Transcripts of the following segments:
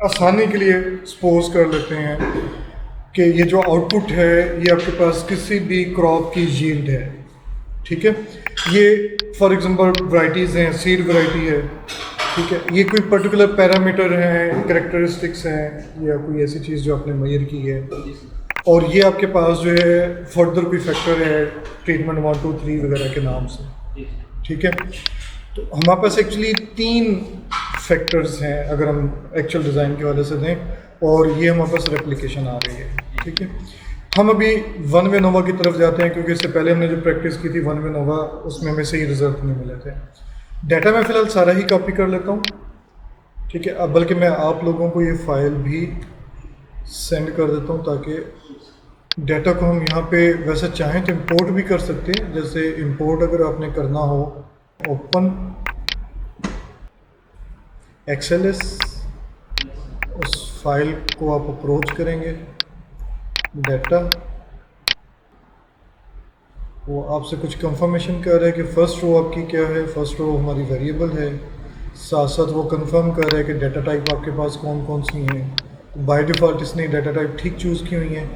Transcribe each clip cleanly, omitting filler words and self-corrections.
आसानी के लिए सपोज कर लेते हैं कि ये जो आउटपुट है ये आपके पास किसी भी क्रॉप की यील्ड है, ठीक है। ये फॉर एग्जांपल वैराइटीज़ हैं, सीड वैरायटी है, ठीक है। ये कोई पर्टिकुलर पैरामीटर हैं, कैरेक्टरिस्टिक्स हैं या कोई ऐसी चीज़ जो आपने मेजर की है, और ये आपके पास जो है फर्दर कोई फैक्टर है ट्रीटमेंट 1 2 3 वगैरह के नाम से, ठीक है। तो हमारे पास एक्चुअली 3 फैक्टर्स हैं अगर हम एक्चुअल डिज़ाइन के वाले से दें, और ये हमारे पास रेप्लिकेशन आ रही है, ठीक है। हम अभी वन वे नोवा की तरफ जाते हैं क्योंकि इससे पहले हमने जो प्रैक्टिस की थी वन वे नोवा, उसमें हमें सही रिजल्ट नहीं मिले थे। डाटा मैं फ़िलहाल सारा ही कॉपी कर लेता हूँ, ठीक है। अब बल्कि मैं आप लोगों को ये फ़ाइल भी सेंड कर देता हूँ ताकि डाटा को हम यहाँ पे वैसे चाहें तो इंपोर्ट भी कर सकते हैं। जैसे इंपोर्ट अगर आपने करना हो, ओपन एक्सएलएस, उस फाइल को आप अप्रोच करेंगे, डाटा, वो आपसे कुछ कंफर्मेशन कर रहा है कि फ़र्स्ट रो आपकी क्या है। फर्स्ट रो हमारी वेरिएबल है, साथ साथ वो कंफर्म कर रहा है कि डाटा टाइप आपके पास कौन कौन सी हैं। बाय डिफ़ॉल्ट इसने डाटा टाइप ठीक चूज़ की हुई हैं,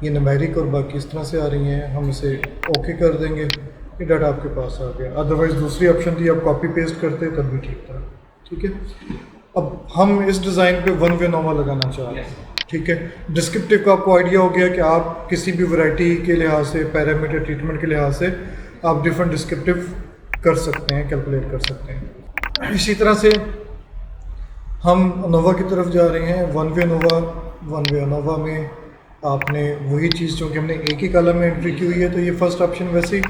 ये न्यूमेरिक और बाकी इस तरह से आ रही हैं। हम इसे ओके कर देंगे, ये डाटा आपके पास आ गया। अदरवाइज़ दूसरी ऑप्शन थी आप कॉपी पेस्ट करते तब भी ठीक था, ठीक है। अब हम इस डिज़ाइन पे वन वे नोवा लगाना चाह रहे हैं, ठीक है। डिस्क्रिप्टिव का आपको आइडिया हो गया कि आप किसी भी वैरायटी के लिहाज से, पैरामीटर ट्रीटमेंट के लिहाज से आप डिफरेंट डिस्क्रिप्टिव कर सकते हैं, कैलकुलेट कर सकते हैं। इसी तरह से हम नोवा की तरफ जा रहे हैं, वन वे नोवा। वन वे नोवा में आपने वही चीज़, चूँकि हमने एक ही कॉलम में एंट्री की हुई है, तो ये फर्स्ट ऑप्शन वैसे ही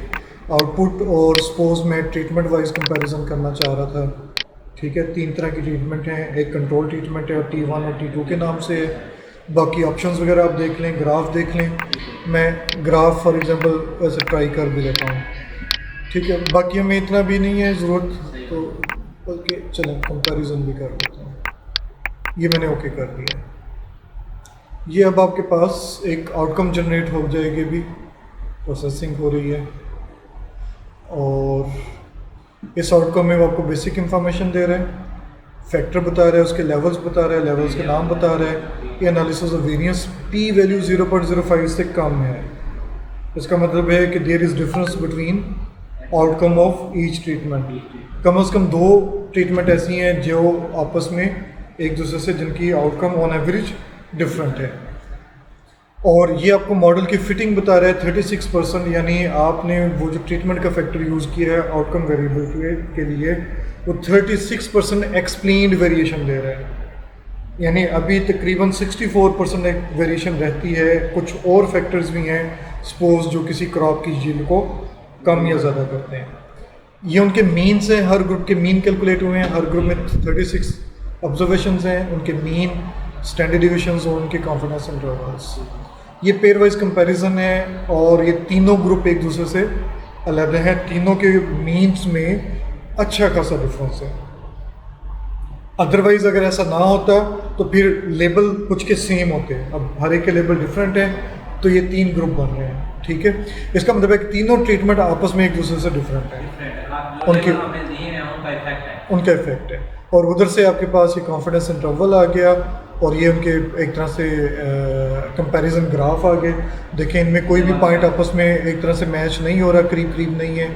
आउटपुट और सपोज मैं ट्रीटमेंट वाइज कंपैरिजन करना चाह रहा था, ठीक है। 3 तरह की ट्रीटमेंट हैं, एक कंट्रोल ट्रीटमेंट है और T1 और T2 के नाम से है। बाकी ऑप्शंस वगैरह आप देख लें, ग्राफ देख लें। मैं ग्राफ फॉर एग्जांपल वैसे ट्राई कर भी लेता हूँ, ठीक है। बाकी हमें इतना भी नहीं है ज़रूरत, तो बल्कि चलें कंपैरिजन भी कर लेता हूँ। ये मैंने ओके कर दिया। ये अब आपके पास एक आउटकम जनरेट हो जाएगी, भी प्रोसेसिंग हो रही है, और इस आउटकम में वो आपको बेसिक इंफॉर्मेशन दे रहे हैं, फैक्टर बता रहा है, उसके लेवल्स बता रहा है, लेवल्स के नाम बता रहा है। ये analysis of variance P value 0.05 से कम है। इसका मतलब है कि there is difference between outcome of each treatment. कम से कम 2 ट्रीटमेंट ऐसी हैं जो आपस में एक दूसरे से, जिनकी आउटकम ऑन एवरेज डिफरेंट है। और ये आपको मॉडल की फिटिंग बता रहा है 36%, यानी आपने वो जो ट्रीटमेंट का फैक्टर यूज़ किया है आउटकम वेरिएबल के लिए, वो 36% एक्सप्लेन्ड वेरिएशन दे रहा है। यानी अभी तकरीबन 64% एक वेरिएशन रहती है। कुछ और फैक्टर्स भी हैं सपोज जो किसी क्रॉप की यील्ड को कम या ज़्यादा करते हैं। ये उनके मीन से, हर ग्रुप के मीन कैलकुलेट हुए हैं। हर ग्रुप में 36 ऑब्जर्वेशंस हैं, उनके मीन, स्टैंडर्ड डिविजन्स और उनके कॉन्फिडेंस इंटरवल्स। ये पेयर वाइज कंपैरिजन है, और ये तीनों ग्रुप एक दूसरे से अलग हैं। तीनों के मीन्स में अच्छा खासा डिफरेंस है। अदरवाइज़ अगर ऐसा ना होता तो फिर लेबल कुछ के सेम होते हैं। अब हर एक के लेबल डिफरेंट हैं, तो ये 3 ग्रुप बन रहे हैं, ठीक है। इसका मतलब है कि तीनों ट्रीटमेंट आपस में एक दूसरे से डिफरेंट है, उनका इफेक्ट है। और उधर से आपके पास ये कॉन्फिडेंस इंटरवल आ गया, और ये उनके एक तरह से कंपैरिजन ग्राफ आ गए। देखें, इनमें कोई भी पॉइंट आपस में एक तरह से मैच नहीं हो रहा, करीब करीब नहीं है।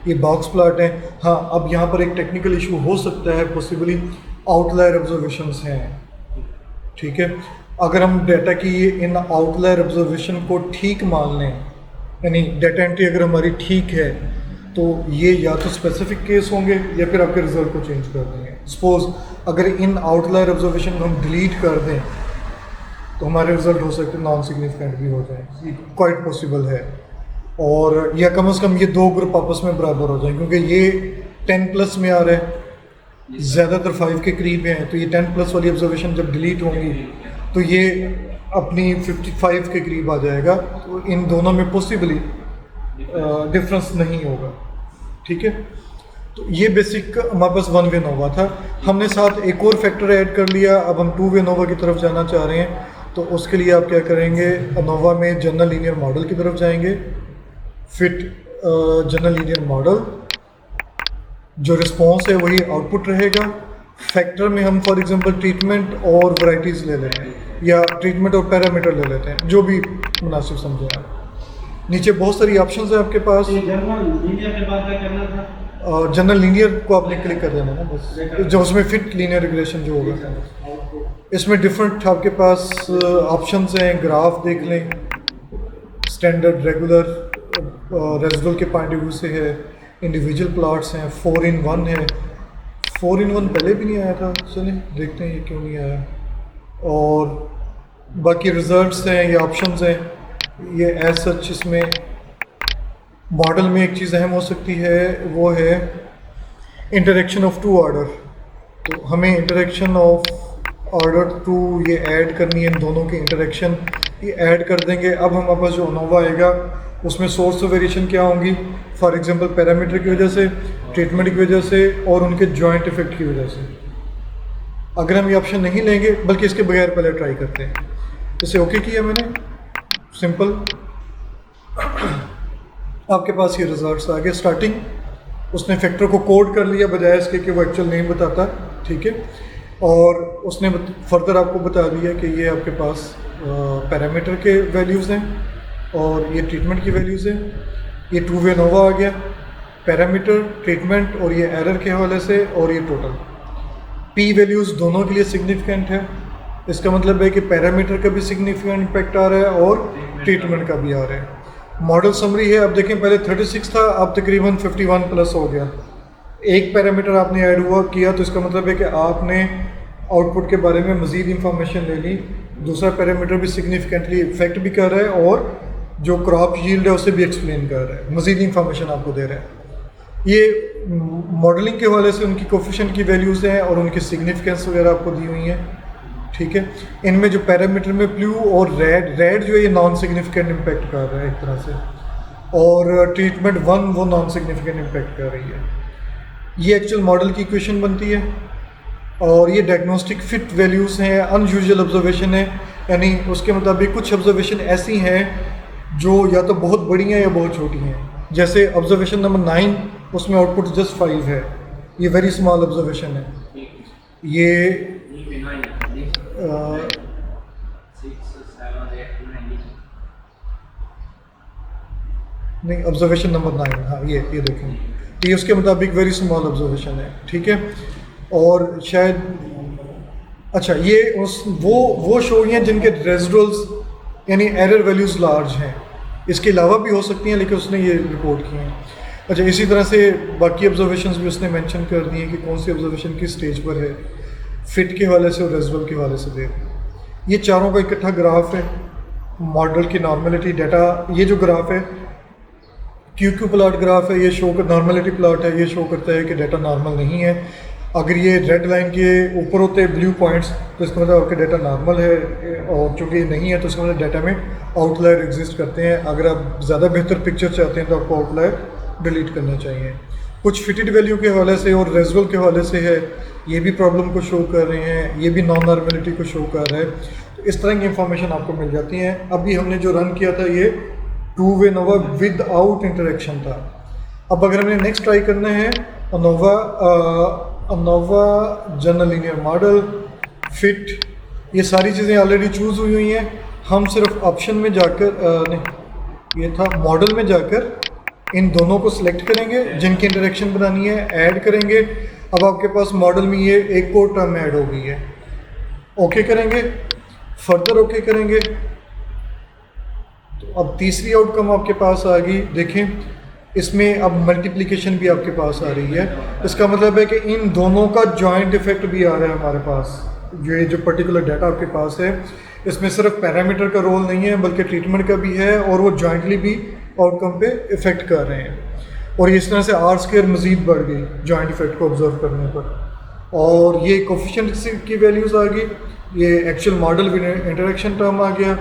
ये बॉक्स प्लॉट है। हाँ, अब यहाँ पर एक टेक्निकल इशू हो सकता है, पॉसिबली आउटलायर ऑब्जर्वेशंस हैं, ठीक है। अगर हम डाटा की इन आउटलायर ऑब्जर्वेशन को ठीक मान लें, यानी डाटा एंट्री अगर हमारी ठीक है, तो ये या तो स्पेसिफिक केस होंगे या फिर आपके रिजल्ट को चेंज कर देंगे। सपोज अगर इन आउटलायर ऑब्जर्वेशन को हम डिलीट कर दें तो हमारे रिजल्ट हो सकते हैं नॉन सिग्निफिकेंट भी हो जाए, ये क्वाइट पॉसिबल है। और या कम से कम ये 2 ग्रुप आपस में बराबर हो जाए, क्योंकि ये 10+ में आ रहा है, ज़्यादातर 5 के करीब हैं। तो ये 10+ वाली ऑब्जर्वेशन जब डिलीट होंगी तो ये अपनी 55 के करीब आ जाएगा। तो इन दोनों में पॉसिबली डिफरेंस नहीं होगा, ठीक है। तो ये बेसिक हमारे पास वन वे नोवा था। हमने साथ एक और फैक्टर ऐड कर लिया। अब हम 2 वे नोवा की तरफ जाना चाह रहे हैं, तो उसके लिए आप क्या करेंगे, नोवा में जनरल लीनियर मॉडल की तरफ जाएंगे। फिट जनरल लीनियर मॉडल, जो रिस्पॉन्स है वही आउटपुट रहेगा, फैक्टर में हम फॉर एग्जांपल ट्रीटमेंट और वैरायटीज़ ले लेते हैं, या ट्रीटमेंट और पैरामीटर ले लेते हैं, जो भी मुनासिब समझे आप। नीचे बहुत सारी ऑप्शंस हैं आपके पास। जनरल लीनियर के बाद क्या करना था? जनरल लीनियर को आपने क्लिक कर देना ना बस, जो उसमें फिट लीनियर रिग्रेशन जो होगा। इसमें डिफरेंट आपके पास ऑप्शंस हैं, ग्राफ देख लें, स्टैंडर्ड, रेगुलर, रेजिडुअल के पॉइंट ऑफ व्यू से है, इंडिविजुअल प्लॉट्स हैं, 4-in-1 है। 4-in-1 पहले भी नहीं आया था, चलिए देखते हैं ये क्यों नहीं आया। और बाकी रिजल्ट्स हैं, ये ऑप्शंस हैं, ये एज सच इसमें मॉडल में एक चीज़ अहम हो सकती है, वो है इंटरेक्शन ऑफ टू ऑर्डर। तो हमें इंटरेक्शन ऑफ ऑर्डर टू ये ऐड करनी है, इन दोनों की इंटरेक्शन ये ऐड कर देंगे। अब हमारे पास जो अनोवा आएगा उसमें सोर्स ऑफ वेरिएशन क्या होंगी, फॉर एग्जांपल पैरामीटर की वजह से, ट्रीटमेंट की वजह से और उनके जॉइंट इफेक्ट की वजह से। अगर हम ये ऑप्शन नहीं लेंगे, बल्कि इसके बगैर पहले ट्राई करते हैं। इसे ओके किया मैंने, सिंपल, आपके पास ये रिजल्ट्स आ गए। स्टार्टिंग उसने फैक्टर को कोड कर लिया बजाय इसके कि वो एक्चुअल नेम बताता, ठीक है। और उसने फर्दर आपको बता दिया कि ये आपके पास पैरामीटर के वैल्यूज़ हैं और ये ट्रीटमेंट की वैल्यूज़ हैं। ये टू वे नोवा आ गया, पैरामीटर, ट्रीटमेंट और ये एरर के हवाले से, और ये टोटल पी वैल्यूज़ दोनों के लिए सिग्निफिकेंट है। इसका मतलब है कि पैरामीटर का भी सिग्निफिकेंट इम्पैक्ट आ रहा है और ट्रीटमेंट का भी आ रहा है। मॉडल समरी है, अब देखें पहले 36 था, अब तकरीबन 51 प्लस हो गया। एक पैरामीटर आपने ऐड हुआ किया, तो इसका मतलब है कि आपने आउटपुट के बारे में मज़ीद इंफॉर्मेशन ले ली। दूसरा पैरामीटर भी सिग्निफिकेंटली इफेक्ट भी कर रहा है और जो क्रॉप यील्ड है उसे भी एक्सप्लेन कर रहा है, मज़ीद इंफॉर्मेशन आपको दे रहा है। ये मॉडलिंग के हवाले से उनकी कोफिशिएंट की वैल्यूज़ हैं और उनकी सिग्निफिकेंस वगैरह आपको दी हुई हैं, ठीक है। इनमें जो पैरामीटर में ब्लू और रेड जो है ये नॉन सिग्निफिकेंट इम्पैक्ट कर रहा है एक तरह से, और ट्रीटमेंट 1 वो नॉन सिग्निफिकेंट इम्पैक्ट कर रही है। ये एक्चुअल मॉडल की इक्वेशन बनती है और ये डायग्नोस्टिक फिट वैल्यूज़ हैं, अनयूजुअल ऑब्जर्वेशन है, यानी उसके मुताबिक कुछ ऑब्जर्वेशन ऐसी हैं जो या तो बहुत बड़ी हैं या बहुत छोटी हैं। जैसे ऑब्जर्वेशन नंबर 9, उसमें आउटपुट जस्ट 5 है, ये वेरी स्मॉल ऑब्जर्वेशन है। ये नहीं, ऑब्जर्वेशन नंबर 9, हाँ ये देखें, ये उसके मुताबिक वेरी स्मॉल ऑब्जर्वेशन है, ठीक है। और शायद अच्छा ये वो शो हुई हैं जिनके रेजिडुअल्स यानी एरर वैल्यूज़ लार्ज हैं। इसके अलावा भी हो सकती हैं, लेकिन उसने ये रिपोर्ट की हैं। अच्छा, इसी तरह से बाकी ऑब्जर्वेशंस भी उसने मेंशन कर दी हैं कि कौन सी ऑब्जर्वेशन किस स्टेज पर है, फिट के हवाले से और रेजिडुअल के हवाले से दे। ये चारों का इकट्ठा ग्राफ है, मॉडल की नॉर्मेलिटी डाटा। ये जो ग्राफ है क्यू प्लॉट ग्राफ है, ये शो कर नॉर्मेलिटी प्लॉट है, ये शो करता है कि डाटा नॉर्मल नहीं है। अगर ये रेड लाइन के ऊपर होते हैं ब्लू पॉइंट्स, तो इसका मतलब आपका डाटा नॉर्मल है, और चूँकि ये नहीं है तो इसका मतलब डाटा में आउटलायर एग्जिस्ट करते हैं। अगर आप ज़्यादा बेहतर पिक्चर चाहते हैं तो आपको आउटलायर डिलीट करना चाहिए। कुछ फिटेड वैल्यू के हवाले से और रेजिडुअल के हवाले से है, ये भी प्रॉब्लम को शो कर रहे हैं, ये भी नॉन नॉर्मेलिटी को शो कर रहा है। तो इस तरह की इंफॉर्मेशन आपको मिल जाती है। अभी हमने जो रन किया था ये two way Nova with out interaction था। अब अगर हमने नेक्स्ट ट्राई करना है ANOVA general linear model fit, ये सारी चीज़ें ऑलरेडी चूज़ हुई हैं। हम सिर्फ ऑप्शन में जाकर नहीं, ये था मॉडल में जाकर इन दोनों को सिलेक्ट करेंगे जिनकी इंटरेक्शन बनानी है, ऐड करेंगे। अब आपके पास मॉडल में ये एक और टर्म ऐड हो गई है, ओके करेंगे, फर्दर ओके करेंगे, तो अब तीसरी आउटकम आपके पास आ गई। देखें इसमें अब मल्टीप्लिकेशन भी आपके पास आ रही है। इसका मतलब है कि इन दोनों का जॉइंट इफेक्ट भी आ रहा है हमारे पास। जो पर्टिकुलर डाटा आपके पास है, इसमें सिर्फ पैरामीटर का रोल नहीं है बल्कि ट्रीटमेंट का भी है, और वो जॉइंटली भी आउटकम पे इफ़ेक्ट कर रहे हैं। और इस तरह से R² मज़ीद बढ़ गई जॉइंट इफेक्ट को ऑब्जर्व करने पर। और ये कोफिशिएंट की वैल्यूज़ आ गई, ये actual model with interaction term आ गया,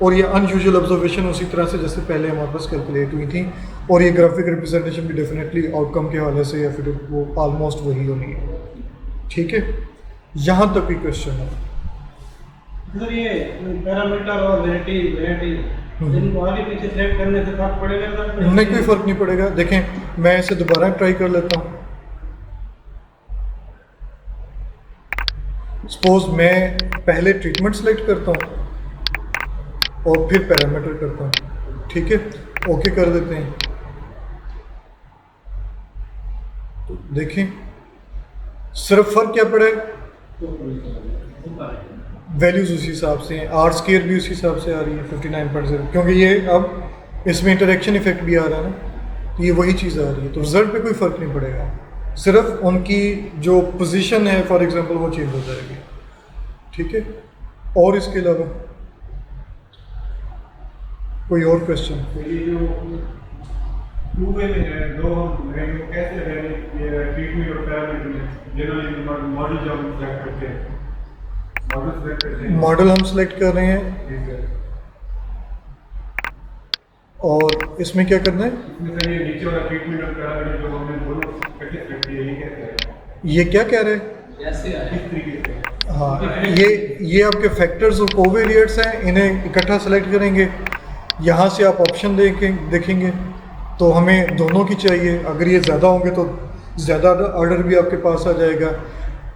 और ये अनयूजुअल ऑब्जर्वेशन उसी तरह से जैसे पहले हमारे पास कैलकुलेट हुई थी। और ये ग्राफिक रिप्रेजेंटेशन भी डेफिनेटली आउटकम के हवाले से या फिर वो ऑलमोस्ट वही होनी है, ठीक है। यहाँ तक भी क्वेश्चन है सर, ये पैरामीटर और वैरायटी इनको आगे पीछे सेट करने से फर्क पड़ेगा सर? नहीं, कोई फ़र्क नहीं पड़ेगा। देखें मैं इसे दोबारा ट्राई कर लेता हूँ। सपोज मैं पहले ट्रीटमेंट सेलेक्ट करता हूँ और फिर पैरामीटर करता हूँ, ठीक है, ओके कर देते हैं। तो देखें सिर्फ फर्क क्या पड़ा है, वैल्यूज उसी हिसाब से हैं, आर स्केयर भी उसी हिसाब से आ रही है 59.0, क्योंकि ये अब इसमें इंटरेक्शन इफेक्ट भी आ रहा है ना, तो ये वही चीज़ आ रही है, तो रिजल्ट पे कोई फ़र्क नहीं पड़ेगा, सिर्फ उनकी जो पोजीशन है फॉर एग्जांपल वो चेंज हो जाएगी, ठीक है। और इसके अलावा कोई और क्वेश्चन? ये जो टू वे में है, दो हम कैसे है ट्रीटमेंट और पैरामीटर में जनरली मॉडल जो हम सेलेक्ट करते हैं, मॉडल सेलेक्ट करते हैं, मॉडल हम सेलेक्ट कर रहे हैं ठीक है, और इसमें क्या करना है, इसमें से ये नीचे वाला ट्रीटमेंट और पैरामीटर जो हमने दोनों इकट्ठे सेलेक्ट किए, ये कैसे है, ये क्या कह रहे हैं? किस तरीके से? हाँ, ये आपके फैक्टर्स और कोवेरिएट्स हैं, इन्हें इकट्ठा सेलेक्ट करेंगे, यहाँ से आप ऑप्शन देखेंगे तो हमें दोनों की चाहिए, अगर ये ज़्यादा होंगे तो ज़्यादा ऑर्डर भी आपके पास आ जाएगा,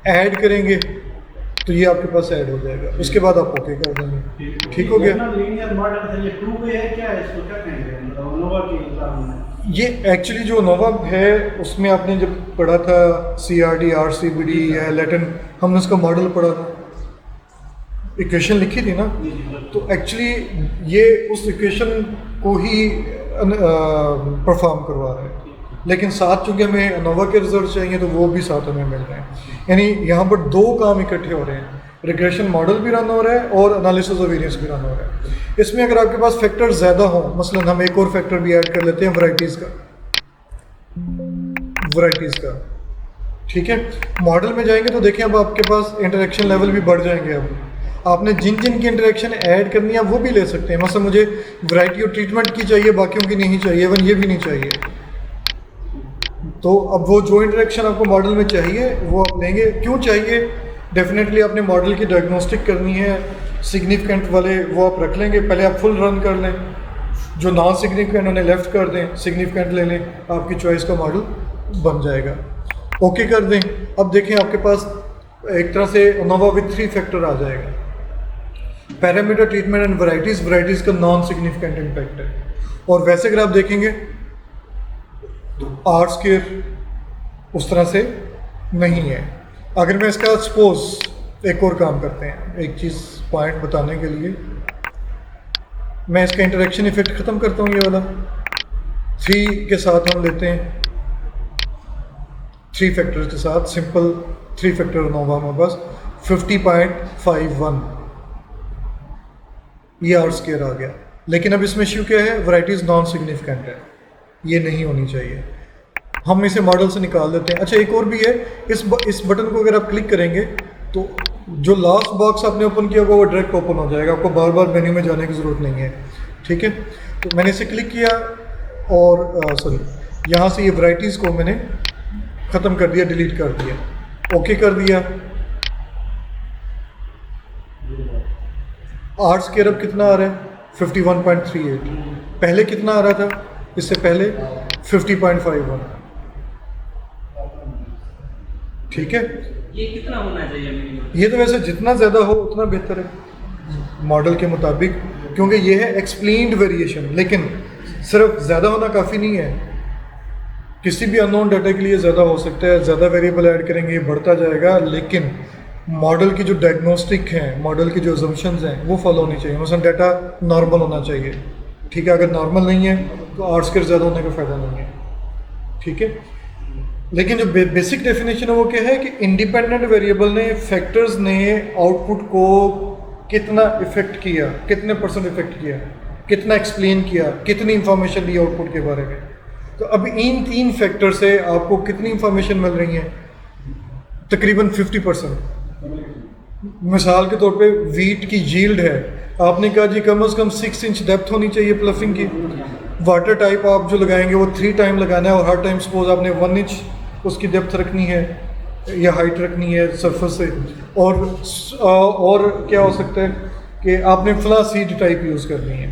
ऐड करेंगे तो ये आपके पास ऐड हो जाएगा, उसके बाद आप ओके कर देंगे, ठीक हो गया। लीनियर मॉडल से ये टू वे है क्या, इसको क्या कहेंगे, मतलब नोवा के हिसाब में? ये एक्चुअली जो नोवा है उसमें आपने जब पढ़ा था CRD RCBD या लैटिन, हमने उसका मॉडल पढ़ा था, इक्वेशन लिखी थी ना, तो एक्चुअली ये उस इक्वेशन को ही परफॉर्म करवा रहे हैं, लेकिन साथ चूँकि हमें अनोवा के रिजल्ट चाहिए तो वो भी साथ हमें मिल रहे हैं, यानी यहाँ पर दो काम इकट्ठे हो रहे हैं, रिग्रेशन मॉडल भी रन हो रहा है और एनालिसिस ऑफ वेरिएंस भी रन हो रहा है। इसमें अगर आपके पास फैक्टर ज़्यादा हो, मसलन हम एक और फैक्टर भी ऐड कर लेते हैं वैरायटीज़ का, ठीक है। मॉडल में जाएंगे तो देखें अब आपके पास इंटरेक्शन लेवल भी बढ़ जाएंगे, अब आपने जिन जिन की इंटरेक्शन ऐड करनी है वो भी ले सकते हैं, मतलब मुझे वैरायटी और ट्रीटमेंट की चाहिए, बाकियों की नहीं चाहिए, इवन ये भी नहीं चाहिए, तो अब वो जो इंटरेक्शन आपको मॉडल में चाहिए वो आप लेंगे। क्यों चाहिए, डेफिनेटली आपने मॉडल की डायग्नोस्टिक करनी है, सिग्निफिकेंट वाले वो आप रख लेंगे, पहले आप फुल रन कर लें, जो नॉन सिग्निफिकेंट उन्हें लेफ़्ट कर दें, सिग्निफिकेंट ले लें, आपकी चॉइस का मॉडल बन जाएगा, ओके कर दें। अब देखें आपके पास एक तरह से अनोवा विद 3 फैक्टर आ जाएगा, पैरामीटर, ट्रीटमेंट एंड वैरायटीज़ का नॉन सिग्निफिकेंट इम्पैक्ट है, और वैसे अगर आप देखेंगे तो आर स्केयर उस तरह से नहीं है। अगर मैं इसका सपोज एक और काम करते हैं, एक चीज़ पॉइंट बताने के लिए, मैं इसका इंटरेक्शन इफेक्ट ख़त्म करता हूँ, ये वाला 3 के साथ हम लेते हैं, 3 फैक्टर्स के साथ सिंपल 3 फैक्टर अनोवा में बस 50.51 ये आर स्केयर आ गया, लेकिन अब इसमें इश्यू क्या है, वैरायटीज़ नॉन सिग्निफिकेंट है, ये नहीं होनी चाहिए, हम इसे मॉडल से निकाल देते हैं। अच्छा एक और भी है, इस बटन को अगर आप क्लिक करेंगे तो जो लास्ट बॉक्स आपने ओपन किया होगा वो डायरेक्ट ओपन हो जाएगा, आपको बार बार मेन्यू में जाने की ज़रूरत नहीं है, ठीक है। तो मैंने इसे क्लिक किया और सॉरी यहाँ से ये वैरायटीज़ को मैंने ख़त्म कर दिया, डिलीट कर दिया, ओके कर दिया। आर स्केयर अब कितना आ रहा है, 51.38, पहले कितना आ रहा था, इससे पहले 50.51, ठीक है। ये कितना होना चाहिए मिनिमम? ये तो वैसे जितना ज़्यादा हो उतना बेहतर है मॉडल के मुताबिक, क्योंकि ये है एक्सप्लेन्ड वेरिएशन, लेकिन सिर्फ ज़्यादा होना काफ़ी नहीं है, किसी भी अननोन डाटा के लिए ज़्यादा हो सकता है, ज़्यादा वेरिएबल ऐड करेंगे ये बढ़ता जाएगा, लेकिन मॉडल की जो डायग्नोस्टिक हैं, मॉडल की जो अजम्पशंस हैं वो फॉलो होनी चाहिए, मसलन डाटा नॉर्मल होना चाहिए, ठीक है, अगर नॉर्मल नहीं है तो आर स्केयर ज़्यादा होने का फ़ायदा नहीं है, ठीक है। लेकिन जो बेसिक डेफिनेशन है वो क्या है कि इंडिपेंडेंट वेरिएबल ने, फैक्टर्स ने आउटपुट को कितना इफेक्ट किया, कितने % इफेक्ट किया, कितना एक्सप्लेन किया, कितनी इंफॉर्मेशन दी आउटपुट के बारे में। तो अब इन 3 फैक्टर से आपको कितनी इंफॉर्मेशन मिल रही है, तकरीबन 50%। मिसाल के तौर पे वीट की यील्ड है, आपने कहा जी कम से कम 6 इंच डेप्थ होनी चाहिए प्लफिंग की, वाटर टाइप आप जो लगाएंगे वो 3 टाइम लगाना है, और हर टाइम सपोज आपने 1 इंच उसकी डेप्थ रखनी है या हाइट रखनी है सरफेस से, और क्या हो सकता है कि आपने फला सीड टाइप यूज़ करनी है,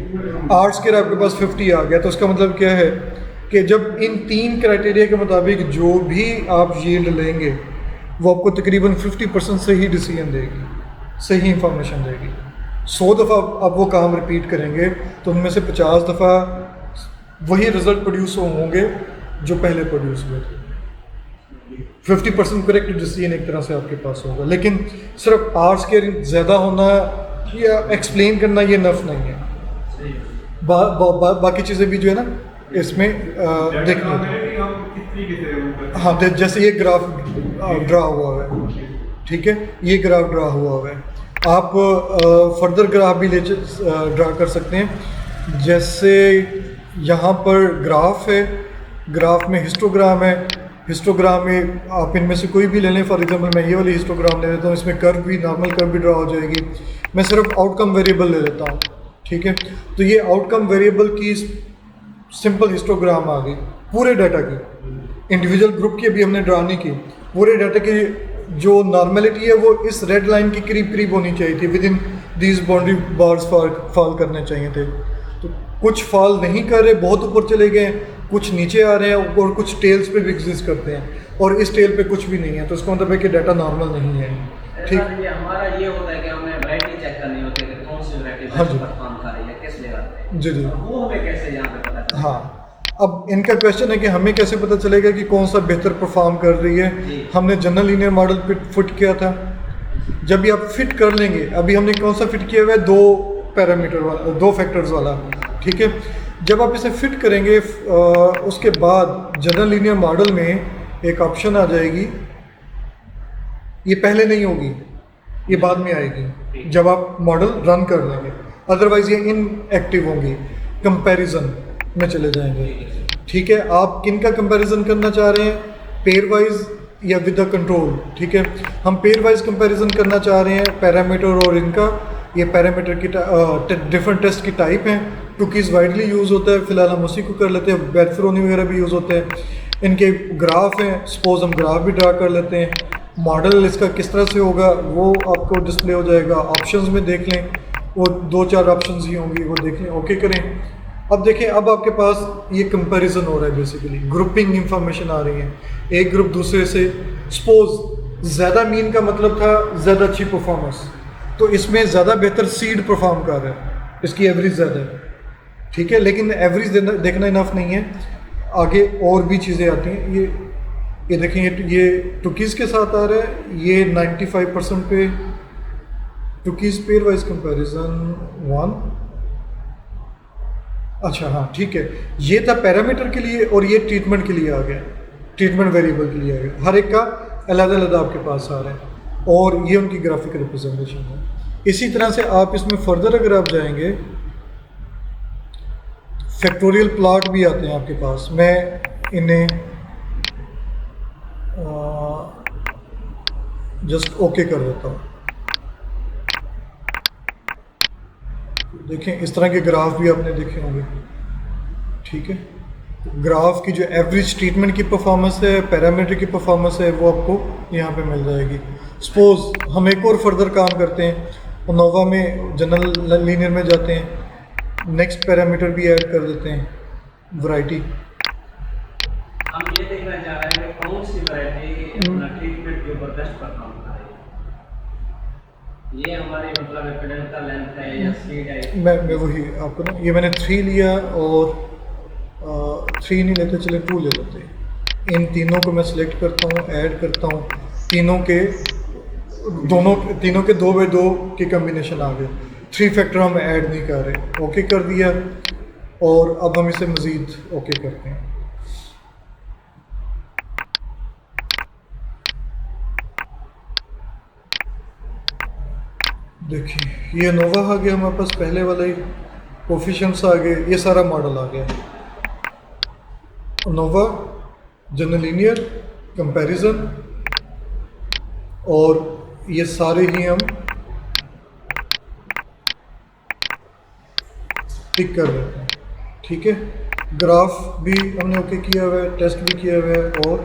आर स्केयर आपके पास 50 आ गया, तो उसका मतलब क्या है कि जब इन 3 क्राइटेरिया के मुताबिक जो भी आप यील्ड लेंगे वो आपको तकरीबन 50% सही डिसीजन देगी, सही इंफॉर्मेशन देगी। 100 दफ़ा आप वो काम रिपीट करेंगे तो उनमें से 50 दफ़ा वही रिज़ल्ट प्रोड्यूस होंगे जो पहले प्रोड्यूस हुए थे। 50% करेक्ट डिसीजन एक तरह से आपके पास होगा। लेकिन सिर्फ आर स्क्वायर ज़्यादा होना या एक्सप्लेन करना ये नफ नहीं है। बाकी चीज़ें भी जो है ना इसमें देखनी होती है। हाँ, जैसे ये ग्राफ ड्रा हुआ है, ठीक है, ये ग्राफ ड्रा हुआ है। आप फर्दर ग्राफ भी ड्रा कर सकते हैं। जैसे यहाँ पर ग्राफ है, ग्राफ में हिस्टोग्राम है, हिस्टोग्राम में आप इनमें से कोई भी ले लें। फॉर एग्जांपल मैं ये वाली हिस्टोग्राम ले लेता हूँ, इसमें कर्व भी, नॉर्मल कर्व भी ड्रा हो जाएगी। मैं सिर्फ आउटकम वेरिएबल ले लेता हूँ, ठीक है। तो ये आउटकम वेरिएबल की सिंपल हिस्टोग्राम आ गई पूरे डाटा की। इंडिविजुअल ग्रुप की अभी हमने ड्रा नहीं की। पूरे डाटा की जो नॉर्मेलिटी है वो इस रेड लाइन के करीब करीब होनी चाहिए थी, with in these boundary bars fall करने चाहिए थे। तो कुछ फॉल नहीं कर रहे, बहुत ऊपर चले गए, कुछ नीचे आ रहे हैं और कुछ टेल्स पे भी एग्जिस्ट करते हैं और इस टेल पे कुछ भी नहीं है। तो इसका मतलब है कि डाटा नॉर्मल नहीं है, ठीक। हमारा ये होता है कि हमें वैरायटी चेक करनी होती है कि कौन सी वैरायटी हाँ जी, परफॉर्म कर रही है, किस लेवल पे। जी जी, वो हमें कैसे यहाँ पे पता चलेगा? हाँ। अब इनका क्वेश्चन है कि हमें कैसे पता चलेगा कि कौन सा बेहतर परफॉर्म कर रही है। हमने जनरल लीनियर मॉडल पे फिट किया था। जब भी आप फिट कर लेंगे, अभी हमने कौन सा फिट किया हुआ है, 2 पैरामीटर वाला, 2 फैक्टर्स वाला, ठीक है। जब आप इसे फिट करेंगे उसके बाद जनरल लीनियर मॉडल में एक ऑप्शन आ जाएगी। ये पहले नहीं होगी, ये बाद में आएगी जब आप मॉडल रन कर लेंगे। अदरवाइज ये इनएक्टिव होंगी, कंपैरिजन में चले जाएंगे, ठीक है। आप किन का कंपैरिजन करना चाह रहे हैं, पेयर वाइज या विद द कंट्रोल, ठीक है। हम पेयर वाइज कंपैरिजन करना चाह रहे हैं पैरामीटर और इनका। ये पैरामीटर की डिफरेंट टेस्ट की टाइप हैं। टुकीज़ वाइडली यूज़ होता है, फिलहाल हम उसी को कर लेते हैं। बेरफेरोनी वगैरह भी यूज़ होते हैं। इनके ग्राफ हैं, सपोज हम ग्राफ भी ड्रा कर लेते हैं। मॉडल इसका किस तरह से होगा वो आपको डिस्प्ले हो जाएगा। ऑप्शंस में देख लें, वो 2-4 ऑप्शंस ही होंगी, वो देख लें, ओके करें। अब देखें, अब आपके पास ये कंपैरिजन हो रहा है, बेसिकली ग्रुपिंग इंफॉर्मेशन आ रही है एक ग्रुप दूसरे से। सपोज ज़्यादा मीन का मतलब था ज़्यादा अच्छी परफॉर्मेंस, तो इसमें ज़्यादा बेहतर सीड परफॉर्म कर रहा है, इसकी एवरेज ज़्यादा है, ठीक है। लेकिन एवरेज देखना इनफ नहीं है, आगे और भी चीज़ें आती हैं। ये देखें, ये टुकीज़ के साथ आ रहा है, ये 95% पे टुकीज़ पेयर वाइज कंपैरिजन 1। अच्छा हाँ, ठीक है। ये था पैरामीटर के लिए और ये ट्रीटमेंट के लिए आ गया, ट्रीटमेंट वेरिएबल के लिए आ गया। हर एक का अलग-अलग आपके पास आ रहा है और ये उनकी ग्राफिक रिप्रेजेंटेशन है। इसी तरह से आप इसमें फर्दर अगर आप जाएंगे, फैक्टोरियल प्लॉट भी आते हैं आपके पास। मैं इन्हें जस्ट ओके कर देता हूँ। देखें, इस तरह के ग्राफ भी आपने देखे होंगे, ठीक है। ग्राफ की जो एवरेज ट्रीटमेंट की परफॉर्मेंस है, पैरामीटर की परफॉर्मेंस है, वो आपको यहाँ पे मिल जाएगी। सपोज हम एक और फर्दर काम करते हैं, नोवा में जनरल लीनियर में जाते हैं, नेक्स्ट पैरामीटर भी ऐड कर देते हैं, वैरायटी। हम ये देखना चाह रहे हैं कि कौन सी वैरायटी अपना ट्रीटमेंट के ऊपर बेस्ट परफॉर्म कर रही है। ये हमारी मतलब एपिडेंट का लेंथ है या सीड है। मैं वही आपको ना, ये मैंने 3 लिया और 3 नहीं लेते, चले 2 ले लेते हैं। इन तीनों को मैं सिलेक्ट करता हूँ, ऐड करता हूँ। तीनों के 2x2 के कम्बिनेशन आ गए। 3 फैक्टर हम ऐड नहीं कर रहे, ओके कर दिया। और अब हम इसे मज़ीद ओके करते हैं। देखिए, ये नोवा आ गया हमारे पास, पहले वाला ही कोफिशिएंट्स आ गए, ये सारा मॉडल आ गया। नोवा, जनरल लीनियर, कंपैरिजन, और ये सारे ही हम टिक कर रहे हैं, ठीक है। ग्राफ भी हमने ओके किया हुआ है, टेस्ट भी किया हुआ है और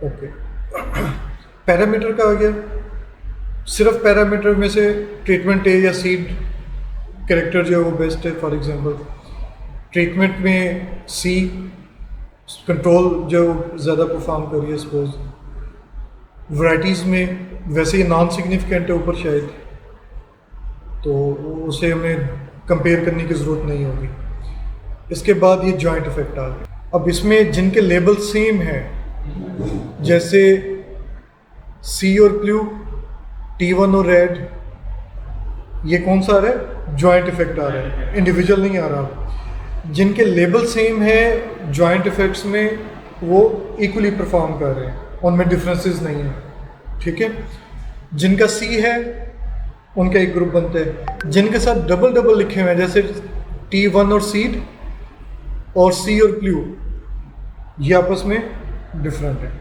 ओके। पैरामीटर का आ गया, सिर्फ पैरामीटर में से ट्रीटमेंट ए या सीड कैरेक्टर जो है वो बेस्ट है। फॉर एग्जांपल ट्रीटमेंट में सी कंट्रोल जो ज़्यादा परफॉर्म कर रही है, सपोज वैराइटीज़ में वैसे ये नॉन सिग्निफिकेंट है ऊपर शायद, तो उसे हमें कंपेयर करने की ज़रूरत नहीं होगी। इसके बाद ये जॉइंट इफेक्ट आ गया। अब इसमें जिनके लेबल सेम है, जैसे सी और ब्लू, T1 और रेड, ये कौन सा आ रहा है? जॉइंट इफेक्ट आ रहा है, इंडिविजुअल नहीं आ रहा। जिनके लेबल सेम है जॉइंट इफेक्ट्स में, वो इक्वली परफॉर्म कर रहे हैं, उनमें डिफरेंसेस नहीं है, ठीक है। जिनका सी है उनका एक ग्रुप बनता है। जिनके साथ डबल डबल लिखे हुए हैं, जैसे T1 और सीड और सी और ब्लू, ये आपस में डिफरेंट है।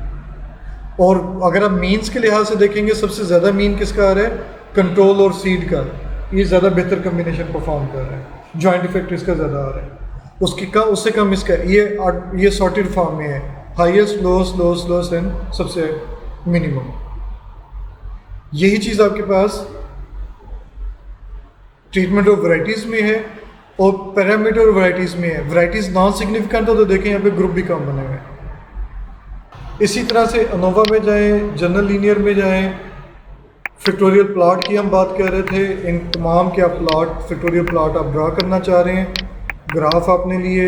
और अगर आप मीन्स के लिहाज से देखेंगे, सबसे ज़्यादा मीन किसका आ रहा है? कंट्रोल और सीड का, ये ज़्यादा बेहतर कम्बिनेशन परफॉर्म कर रहा है। जॉइंट इफेक्ट इसका ज़्यादा आ रहा है, उससे कम इसका। ये सॉर्टेड फॉर्म में है, highest lowest lowest lowest and सबसे मिनिमम। यही चीज़ आपके पास ट्रीटमेंट ऑफ वैराइटीज़ में है और पैरामीटर और वैराइटीज़ में है। वैराइटीज़ नॉन सिग्निफिकेंट हो तो देखें यहाँ पे ग्रुप भी कम बने हुए हैं। इसी तरह से अनोवा में जाएं, जनरल लीनियर में जाएं, फैक्टोरियल प्लॉट की हम बात कर रहे थे। इन तमाम के आप प्लॉट, फैक्टोरियल प्लॉट आप ड्रा करना चाह रहे हैं, ग्राफ आपने लिए,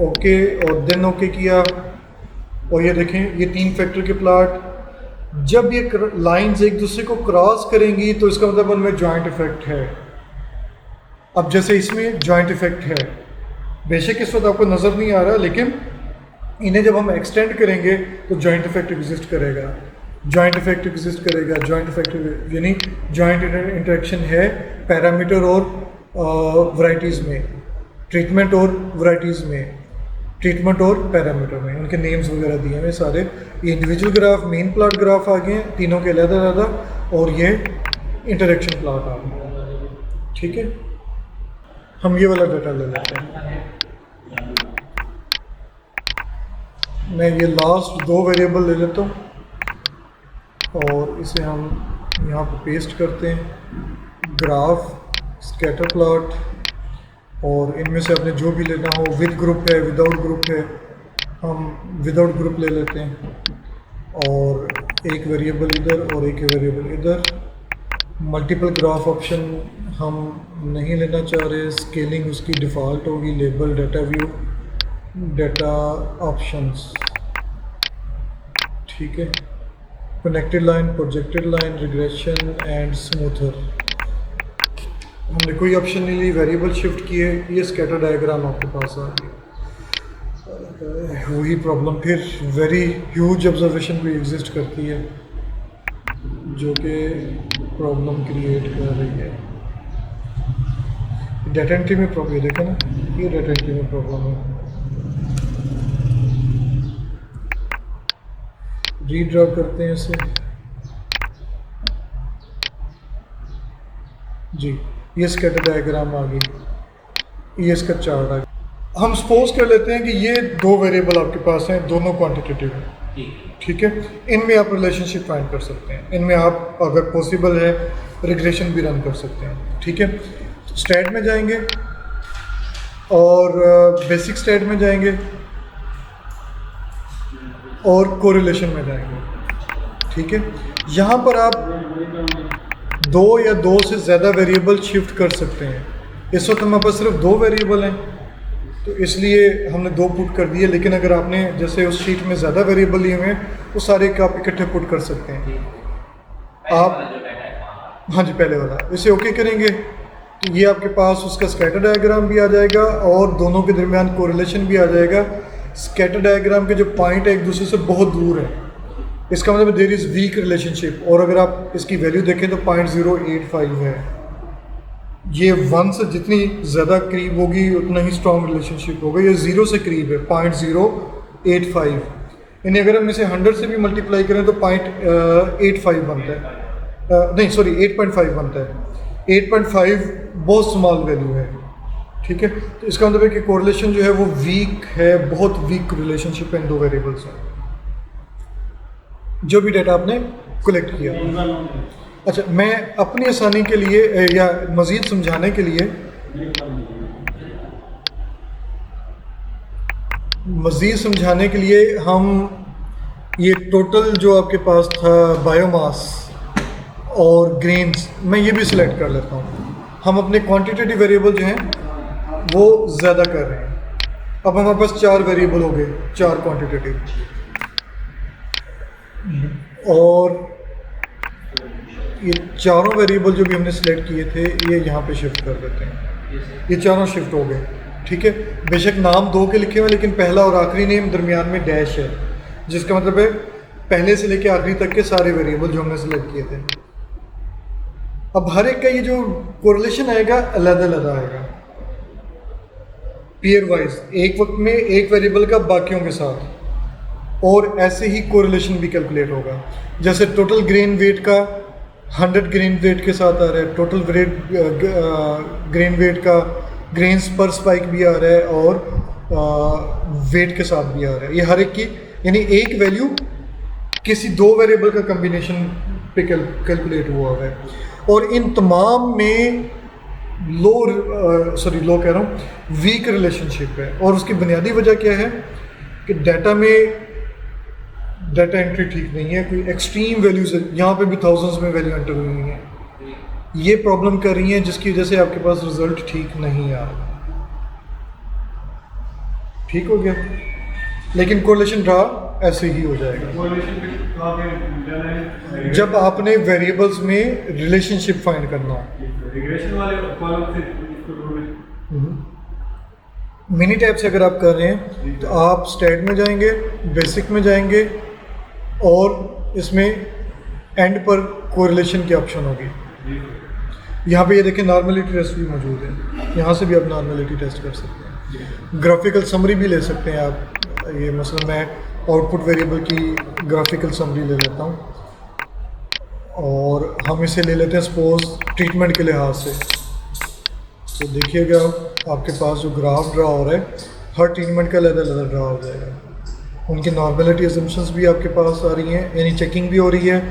ओके और देन ओके किया, और ये देखें ये 3 फैक्टर के प्लॉट। जब ये लाइंस एक दूसरे को क्रॉस करेंगी तो इसका मतलब उनमें जॉइंट इफेक्ट है। अब जैसे इसमें जॉइंट इफेक्ट है, बेशक इस वक्त आपको नज़र नहीं आ रहा, लेकिन इन्हें जब हम एक्सटेंड करेंगे तो जॉइंट इफेक्ट एग्जिस्ट करेगा, जॉइंट इफेक्ट एग्जिस्ट करेगा। जॉइंट इफेक्ट यानी जॉइंट इंटरेक्शन है पैरामीटर और वैराइटीज़ में, ट्रीटमेंट और वैराइटीज़ में, ट्रीटमेंट और पैरामीटर में, उनके नेम्स वगैरह दिए हुए सारे। ये individual graph, main plot graph आ गए हैं तीनों के अलग अलग, और ये इंटरेक्शन प्लॉट आ गए, ठीक है। हम ये वाला डाटा ले लेते हैं। मैं ये लास्ट 2 वेरिएबल ले लेता हूँ और इसे हम यहाँ पे पेस्ट करते हैं। ग्राफ, स्कैटर प्लॉट, और इनमें से आपने जो भी लेना हो, विद ग्रुप है, विदाउट ग्रुप है, हम विदाउट ग्रुप ले लेते हैं। और एक वेरिएबल इधर और एक वेरिएबल इधर। मल्टीपल ग्राफ ऑप्शन हम नहीं लेना चाह रहे, स्केलिंग उसकी डिफ़ॉल्ट होगी। Label, data view, data options, ठीक है। Connected line, projected line, regression and smoother, हमने कोई ऑप्शन नहीं ली, वेरिएबल शिफ्ट किए। ये स्कैटर डायग्राम आपके पास आ गया। वही प्रॉब्लम फिर वेरी ह्यूज ऑब्जर्वेशन भी एग्जिस्ट करती है, जो कि प्रॉब्लम क्रिएट कर रही है। डाटा एंट्री में प्रॉब्लम, ये देखें ना, ये डाटा एंट्री में प्रॉब्लम है। रीड्रा करते हैं इसे जी। ये स्कैटर डायग्राम आ गई, ये इसका चार्ट आ गया। हम सपोज कर लेते हैं कि ये 2 वेरिएबल आपके पास हैं, दोनों क्वांटिटेटिव हैं, ठीक है। इनमें आप रिलेशनशिप फाइंड कर सकते हैं, इनमें आप अगर पॉसिबल है रिग्रेशन भी रन कर सकते हैं, ठीक है। स्टैट में जाएंगे और बेसिक स्टैट में जाएंगे और कोरिलेशन में जाएंगे, ठीक है। यहाँ पर आप 2 या 2 से ज़्यादा वेरिएबल शिफ्ट कर सकते हैं। इस वक्त हमारे पास सिर्फ 2 वेरिएबल हैं, तो इसलिए हमने 2 पुट कर दिए। लेकिन अगर आपने जैसे उस शीट में ज़्यादा वेरिएबल लिए हुए हैं, वो सारे का आप इकट्ठे पुट कर सकते हैं। आप हाँ जी, पहले वाला, इसे ओके करेंगे तो ये आपके पास उसका स्कैटर डायग्राम भी आ जाएगा और दोनों के दरमियान कोरिलेशन भी आ जाएगा। स्कैटर डायग्राम के जो पॉइंट है एक दूसरे से बहुत दूर है, इसका मतलब देयर इज़ वीक रिलेशनशिप। और अगर आप इसकी वैल्यू देखें तो 0.085 है। ये 1 से जितनी ज़्यादा करीब होगी उतना ही स्ट्रॉन्ग रिलेशनशिप होगा। ये 0 से करीब है, 0.085। यानी अगर हम इसे 100 से भी मल्टीप्लाई करें तो 0.85 बनता है, नहीं सॉरी 8.5 बनता है। 8.5 बहुत स्मॉल वैल्यू है, ठीक है। तो इसका मतलब है कि कोरिलेशन जो है वो वीक है, बहुत वीक रिलेशनशिप है इन 2 वेरिएबल्स में, जो भी डाटा आपने कलेक्ट किया। अच्छा, मैं अपनी आसानी के लिए या मज़ीद समझाने के लिए हम ये टोटल जो आपके पास था बायोमास और ग्रेन्स, मैं ये भी सिलेक्ट कर लेता हूँ। हम अपने क्वांटिटेटिव वेरिएबल जो हैं वो ज़्यादा कर रहे हैं। अब हमारे पास 4 वेरिएबल हो गए, 4 क्वांटिटेटिव, और ये चारों वेरिएबल जो भी हमने सिलेक्ट किए थे ये यहाँ पे शिफ्ट कर देते हैं। ये चारों शिफ्ट हो गए, ठीक है। बेशक नाम 2 के लिखे हुए, लेकिन पहला और आखिरी नेम दरमियान में डैश है, जिसका मतलब है पहले से लेके आखिरी तक के सारे वेरिएबल जो हमने सिलेक्ट किए थे। अब हर एक का ये जो कोरिलेशन आएगा अलग अलग आएगा, पेयर वाइज, एक वक्त में एक वेरिएबल का बाकियों के साथ, और ऐसे ही कोरिलेशन भी कैलकुलेट होगा। जैसे टोटल ग्रेन वेट का 100 ग्रेन वेट के साथ आ रहा है, टोटल ग्रेन वेट का ग्रेन्स पर स्पाइक भी आ रहा है, और वेट के साथ भी आ रहा है। ये हर एक की, यानी एक वैल्यू किसी 2 वेरिएबल का कम्बिनेशन पे कैलकुलेट हुआ है। और इन तमाम में लो कह रहा हूँ, वीक रिलेशनशिप है। और उसकी बुनियादी वजह क्या है कि डाटा में डाटा एंट्री ठीक नहीं है, कोई एक्सट्रीम वैल्यूज है, यहाँ पे भी थाउजेंड्स में वैल्यू एंटर हुई हैं, ये प्रॉब्लम कर रही हैं, जिसकी वजह से आपके पास रिजल्ट ठीक नहीं आ रहा। ठीक हो गया, लेकिन कोरिलेशन रहा ऐसे ही हो जाएगा। कोरिलेशन पे कहाँ पे जाना है? जब आपने वेरिएबल्स में रिलेशनशिप फाइंड करना हो, रिग्रेशन वाले कॉलम से इसको ढूंढें। मिनी टैब से अगर आप कर रहे हैं तो आप स्टैट में जाएंगे, बेसिक में जाएंगे, और इसमें एंड पर कोरिलेशन की ऑप्शन होगी। यहाँ पे ये देखें नॉर्मलिटी टेस्ट भी मौजूद है, यहाँ से भी आप नॉर्मलिटी टेस्ट कर सकते हैं। ग्राफिकल समरी भी ले सकते हैं आप। ये मसलन मैं आउटपुट वेरिएबल की ग्राफिकल समरी ले लेता हूँ, और हम इसे ले लेते हैं सपोज ट्रीटमेंट के लिहाज से। तो देखिएगा आपके पास जो ग्राफ ड्रा हो रहा है, हर ट्रीटमेंट का अलग अलग ड्रा हो जाएगा। उनकी नॉर्मलिटी अजम्पशंस भी आपके पास आ रही हैं, यानी चेकिंग भी हो रही है,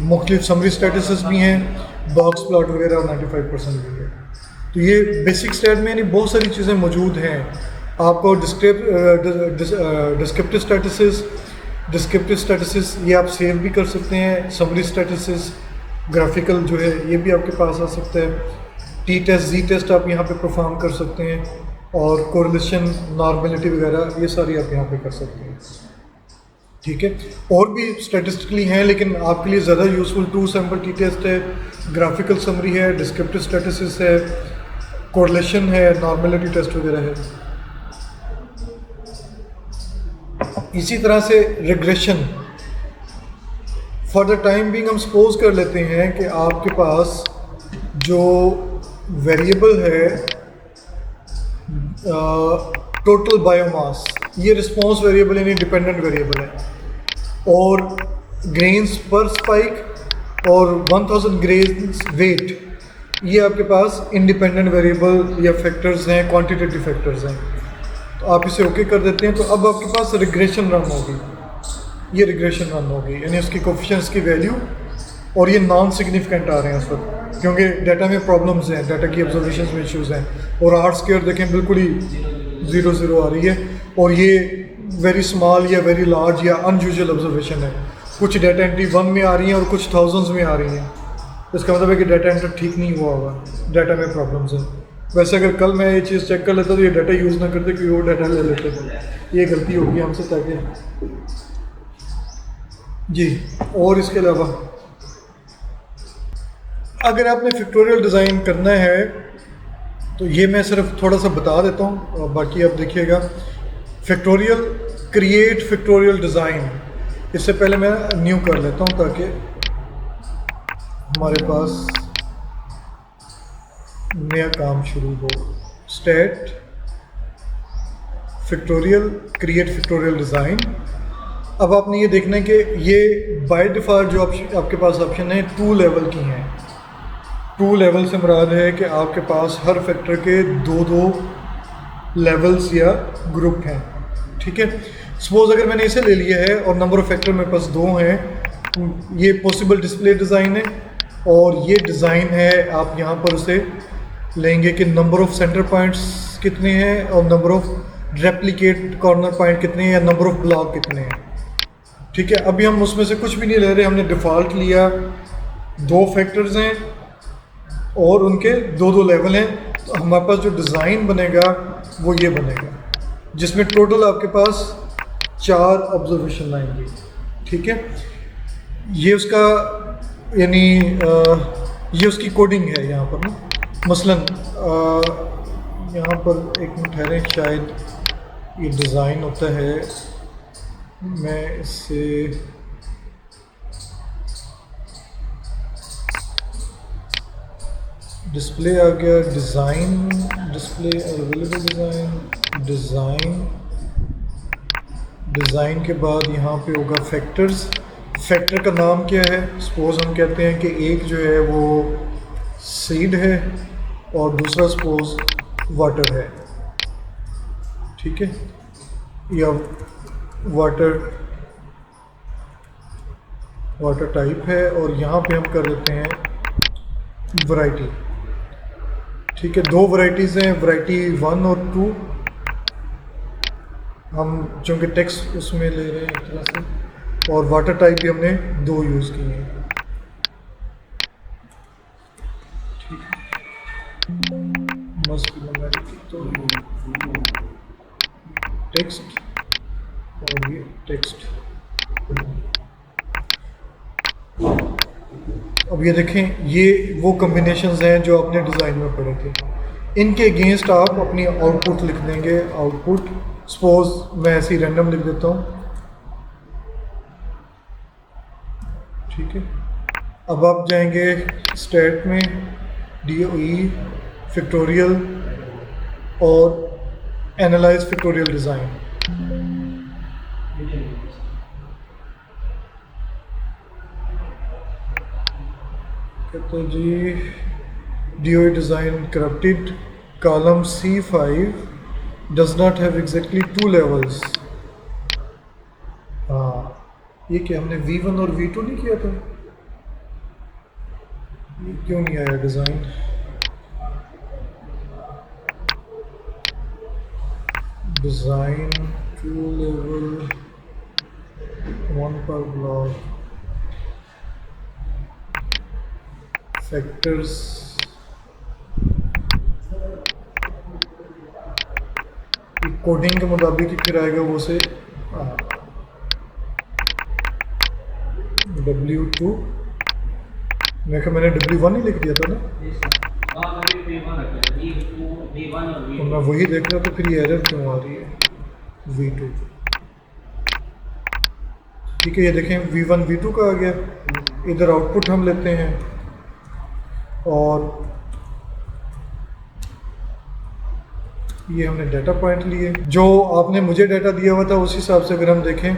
मुख्तलिफ समरी स्टेटसेस भी हैं, बॉक्स प्लॉट वगैरह 95% भी है। तो ये बेसिक स्टैट में यानी बहुत सारी चीज़ें मौजूद हैं। आपको डिस्क्रिप्टिव स्टेटसेस ये आप सेव भी कर सकते हैं। समरी स्टेटसेस ग्राफिकल जो है ये भी आपके पास आ सकता है। टी टेस्ट, जी टेस्ट आप यहाँ पे परफॉर्म कर सकते हैं, और कोरिलेशन, नॉर्मलिटी वगैरह ये सारी आप यहाँ पे कर सकते हैं। ठीक है, और भी स्टैटिस्टिकली हैं, लेकिन आपके लिए ज़्यादा यूज़फुल 2 सैम्पल टी टेस्ट है, ग्राफिकल समरी है, डिस्क्रिप्टिव स्टेटसिस है, कोरिलेशन है, नॉर्मलिटी टेस्ट वगैरह है। इसी तरह से regression, for the time being हम सपोज कर लेते हैं कि आपके पास जो वेरिएबल है टोटल बायोमास, ये रिस्पॉन्स वेरिएबल यानी डिपेंडेंट वेरिएबल है, और ग्रेन्स पर स्पाइक और 1000 ग्रेन्स वेट ये आपके पास इंडिपेंडेंट वेरिएबल या फैक्टर्स हैं, क्वांटिटेटिव फैक्टर्स हैं। तो आप इसे ओके कर देते हैं, तो अब आपके पास रिग्रेशन रन होगी। ये रिग्रेशन रन होगी, यानी उसकी कोफिशिएंट्स की वैल्यू, और ये नॉन सिग्निफिकेंट आ रहे हैं उस वक्त, क्योंकि डाटा में प्रॉब्लम्स हैं, डाटा की ऑब्जर्वेशन में इश्यूज़ हैं। और आर स्क्वायर देखें बिल्कुल ही 0 आ रही है, और ये वेरी स्मॉल या वेरी लार्ज या अनयूजुअल ऑब्जर्वेशन है। कुछ डाटा एंट्री 1 में आ रही हैं और कुछ थाउजेंड्स में आ रही हैं। इसका मतलब है कि डाटा एंटर ठीक नहीं हुआ होगा, डाटा में प्रॉब्लम्स हैं। वैसे अगर कल मैं ये चीज़ चेक कर लेता तो ये डाटा यूज़ ना करते, क्योंकि वो डाटा ले लेते थे। ये गलती होगी हमसे, ताकि जी। और इसके अलावा अगर आपने फैक्टोरियल डिज़ाइन करना है तो ये मैं सिर्फ थोड़ा सा बता देता हूँ, और बाकी आप देखिएगा। फैक्टोरियल, क्रिएट फैक्टोरियल डिज़ाइन, इससे पहले मैं न्यू कर लेता हूँ ताकि हमारे पास नया काम शुरू हो। Stat factorial, create factorial design. अब आपने ये देखना है कि ये बाय डिफ़ॉल्ट जो आपके पास ऑप्शन है 2 लेवल की हैं। 2 लेवल से मुराद है कि आपके पास हर फैक्टर के 2 लेवल्स या ग्रुप हैं। ठीक है, सपोज अगर मैंने इसे ले लिया है और नंबर ऑफ़ फैक्टर मेरे पास 2 हैं, ये पॉसिबल डिस्प्ले डिज़ाइन है, और ये डिज़ाइन है आप यहाँ पर उसे लेंगे कि नंबर ऑफ़ सेंटर पॉइंट्स कितने हैं, और number of replicate corner point कितने हैं, या नंबर ऑफ़ ब्लॉक कितने हैं। ठीक है, अभी हम उसमें से कुछ भी नहीं ले रहे, हमने डिफ़ॉल्ट लिया, 2 फैक्टर्स हैं और उनके 2 लेवल हैं। तो हमारे पास जो डिज़ाइन बनेगा वो ये बनेगा, जिसमें टोटल आपके पास 4 ऑब्जर्वेशन आएंगी। ठीक है, ये उसका यानी ये उसकी कोडिंग है यहाँ पर ना। मसलन यहाँ पर एक मिनट ठहरें, शायद ये डिज़ाइन होता है, मैं इससे डिस्प्ले आ गया, डिज़ाइन डिस्प्ले अवेलेबल डिज़ाइन के बाद यहाँ पे होगा फैक्टर्स। फैक्टर का नाम क्या है? सपोज़ हम कहते हैं कि एक जो है वो सीड है और दूसरा सपोज़ वाटर है। ठीक है, या वाटर टाइप है और यहाँ पे हम कर देते हैं वैरायटी। ठीक है, 2 वैरायटीज़ हैं, वैरायटी 1 और 2। हम चूँकि टेक्स्ट उसमें ले रहे हैं एक तरह से, और वाटर टाइप भी हमने 2 यूज़ किए हैं। ठीक है, मस्ट तो टेक्स्ट और ये टेक्स्ट। अब ये देखें, ये वो कम्बिनेशंस हैं जो आपने डिज़ाइन में पढ़े थे। इनके अगेंस्ट आप अपनी आउटपुट लिख देंगे। आउटपुट सपोज मैं ऐसे ही रैंडम लिख देता हूँ। ठीक है, अब आप जाएंगे स्टेट में, DOE फैक्टोरियल और एनालाइज फैक्टोरियल डिज़ाइन। तो जी DOE design corrupted column C5 does not have exactly 2 levels. हाँ, ये क्या हमने V1 और V2 नहीं किया था? ये क्यों नहीं आया डिज़ाइन? डिज़ाइन 2 लेवल 1 पर ब्लॉक फैक्टर्स। कोडिंग के मुताबिक ही फिर आएगा वो से W2। मैंने W1 ही लिख दिया था ना, तो मैं वही देख रहा था, फिर ये एरर क्यों आ रही है? V2। ठीक है, ये देखें V1 V2 का आ गया। इधर आउटपुट हम लेते हैं और ये हमने डाटा पॉइंट लिए, जो आपने मुझे डाटा दिया हुआ था उस हिसाब से अगर हम देखें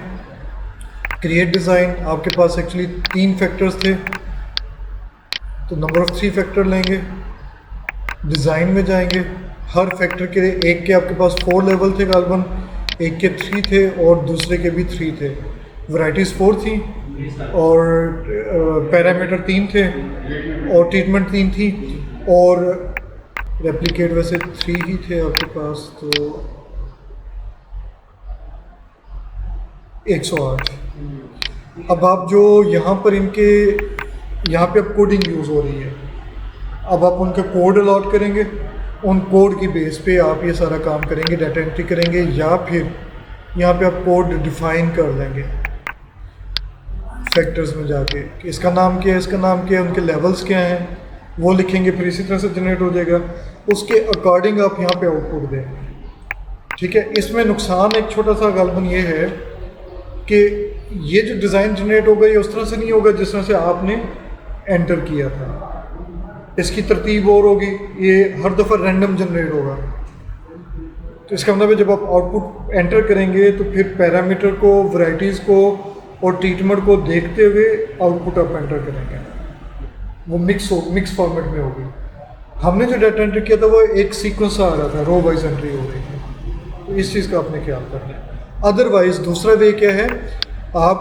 क्रिएट डिज़ाइन, आपके पास एक्चुअली 3 फैक्टर्स थे, तो नंबर ऑफ 3 फैक्टर लेंगे, डिज़ाइन में जाएंगे, हर फैक्टर के लिए एक के आपके पास 4 लेवल थे गालबन, एक के 3 थे और दूसरे के भी 3 थे। वैराइटीज़ 4 थी और पैरामीटर 3 थे और ट्रीटमेंट 3 थी और रेप्लिकेट वैसे 3 ही थे आपके पास, तो 108। अब आप जो यहाँ पर इनके यहाँ पे अब कोडिंग यूज़ हो रही है, अब आप उनके कोड अलॉट करेंगे, उन कोड की बेस पे आप ये सारा काम करेंगे, डाटा एंट्री करेंगे, या फिर यहाँ पे आप कोड डिफाइन कर देंगे फैक्टर्स में जाके कि इसका नाम क्या है, इसका नाम क्या है, उनके लेवल्स क्या हैं, वो लिखेंगे, फिर इसी तरह से जनरेट हो जाएगा। उसके अकॉर्डिंग आप यहाँ पे आउटपुट दें। ठीक है, इसमें नुकसान एक छोटा सा गालबन ये है कि ये जो डिज़ाइन जनरेट होगा ये उस तरह से नहीं होगा जिस तरह से आपने एंटर किया था। इसकी तरतीब और होगी, ये हर दफ़ा रैंडम जनरेट होगा। तो इसका मतलब है जब आप आउटपुट एंटर करेंगे तो फिर पैरामीटर को, वैराइटीज़ को और ट्रीटमेंट को देखते हुए आउटपुट आप एंटर करेंगे, वो मिक्स फॉर्मेट में होगी। हमने जो डाटा एंटर किया था वो एक सीक्वेंस आ रहा था, रो वाइज एंट्री हो रही थी, तो इस चीज़ का आपने ख्याल करना है। अदरवाइज़ दूसरा वे क्या है, आप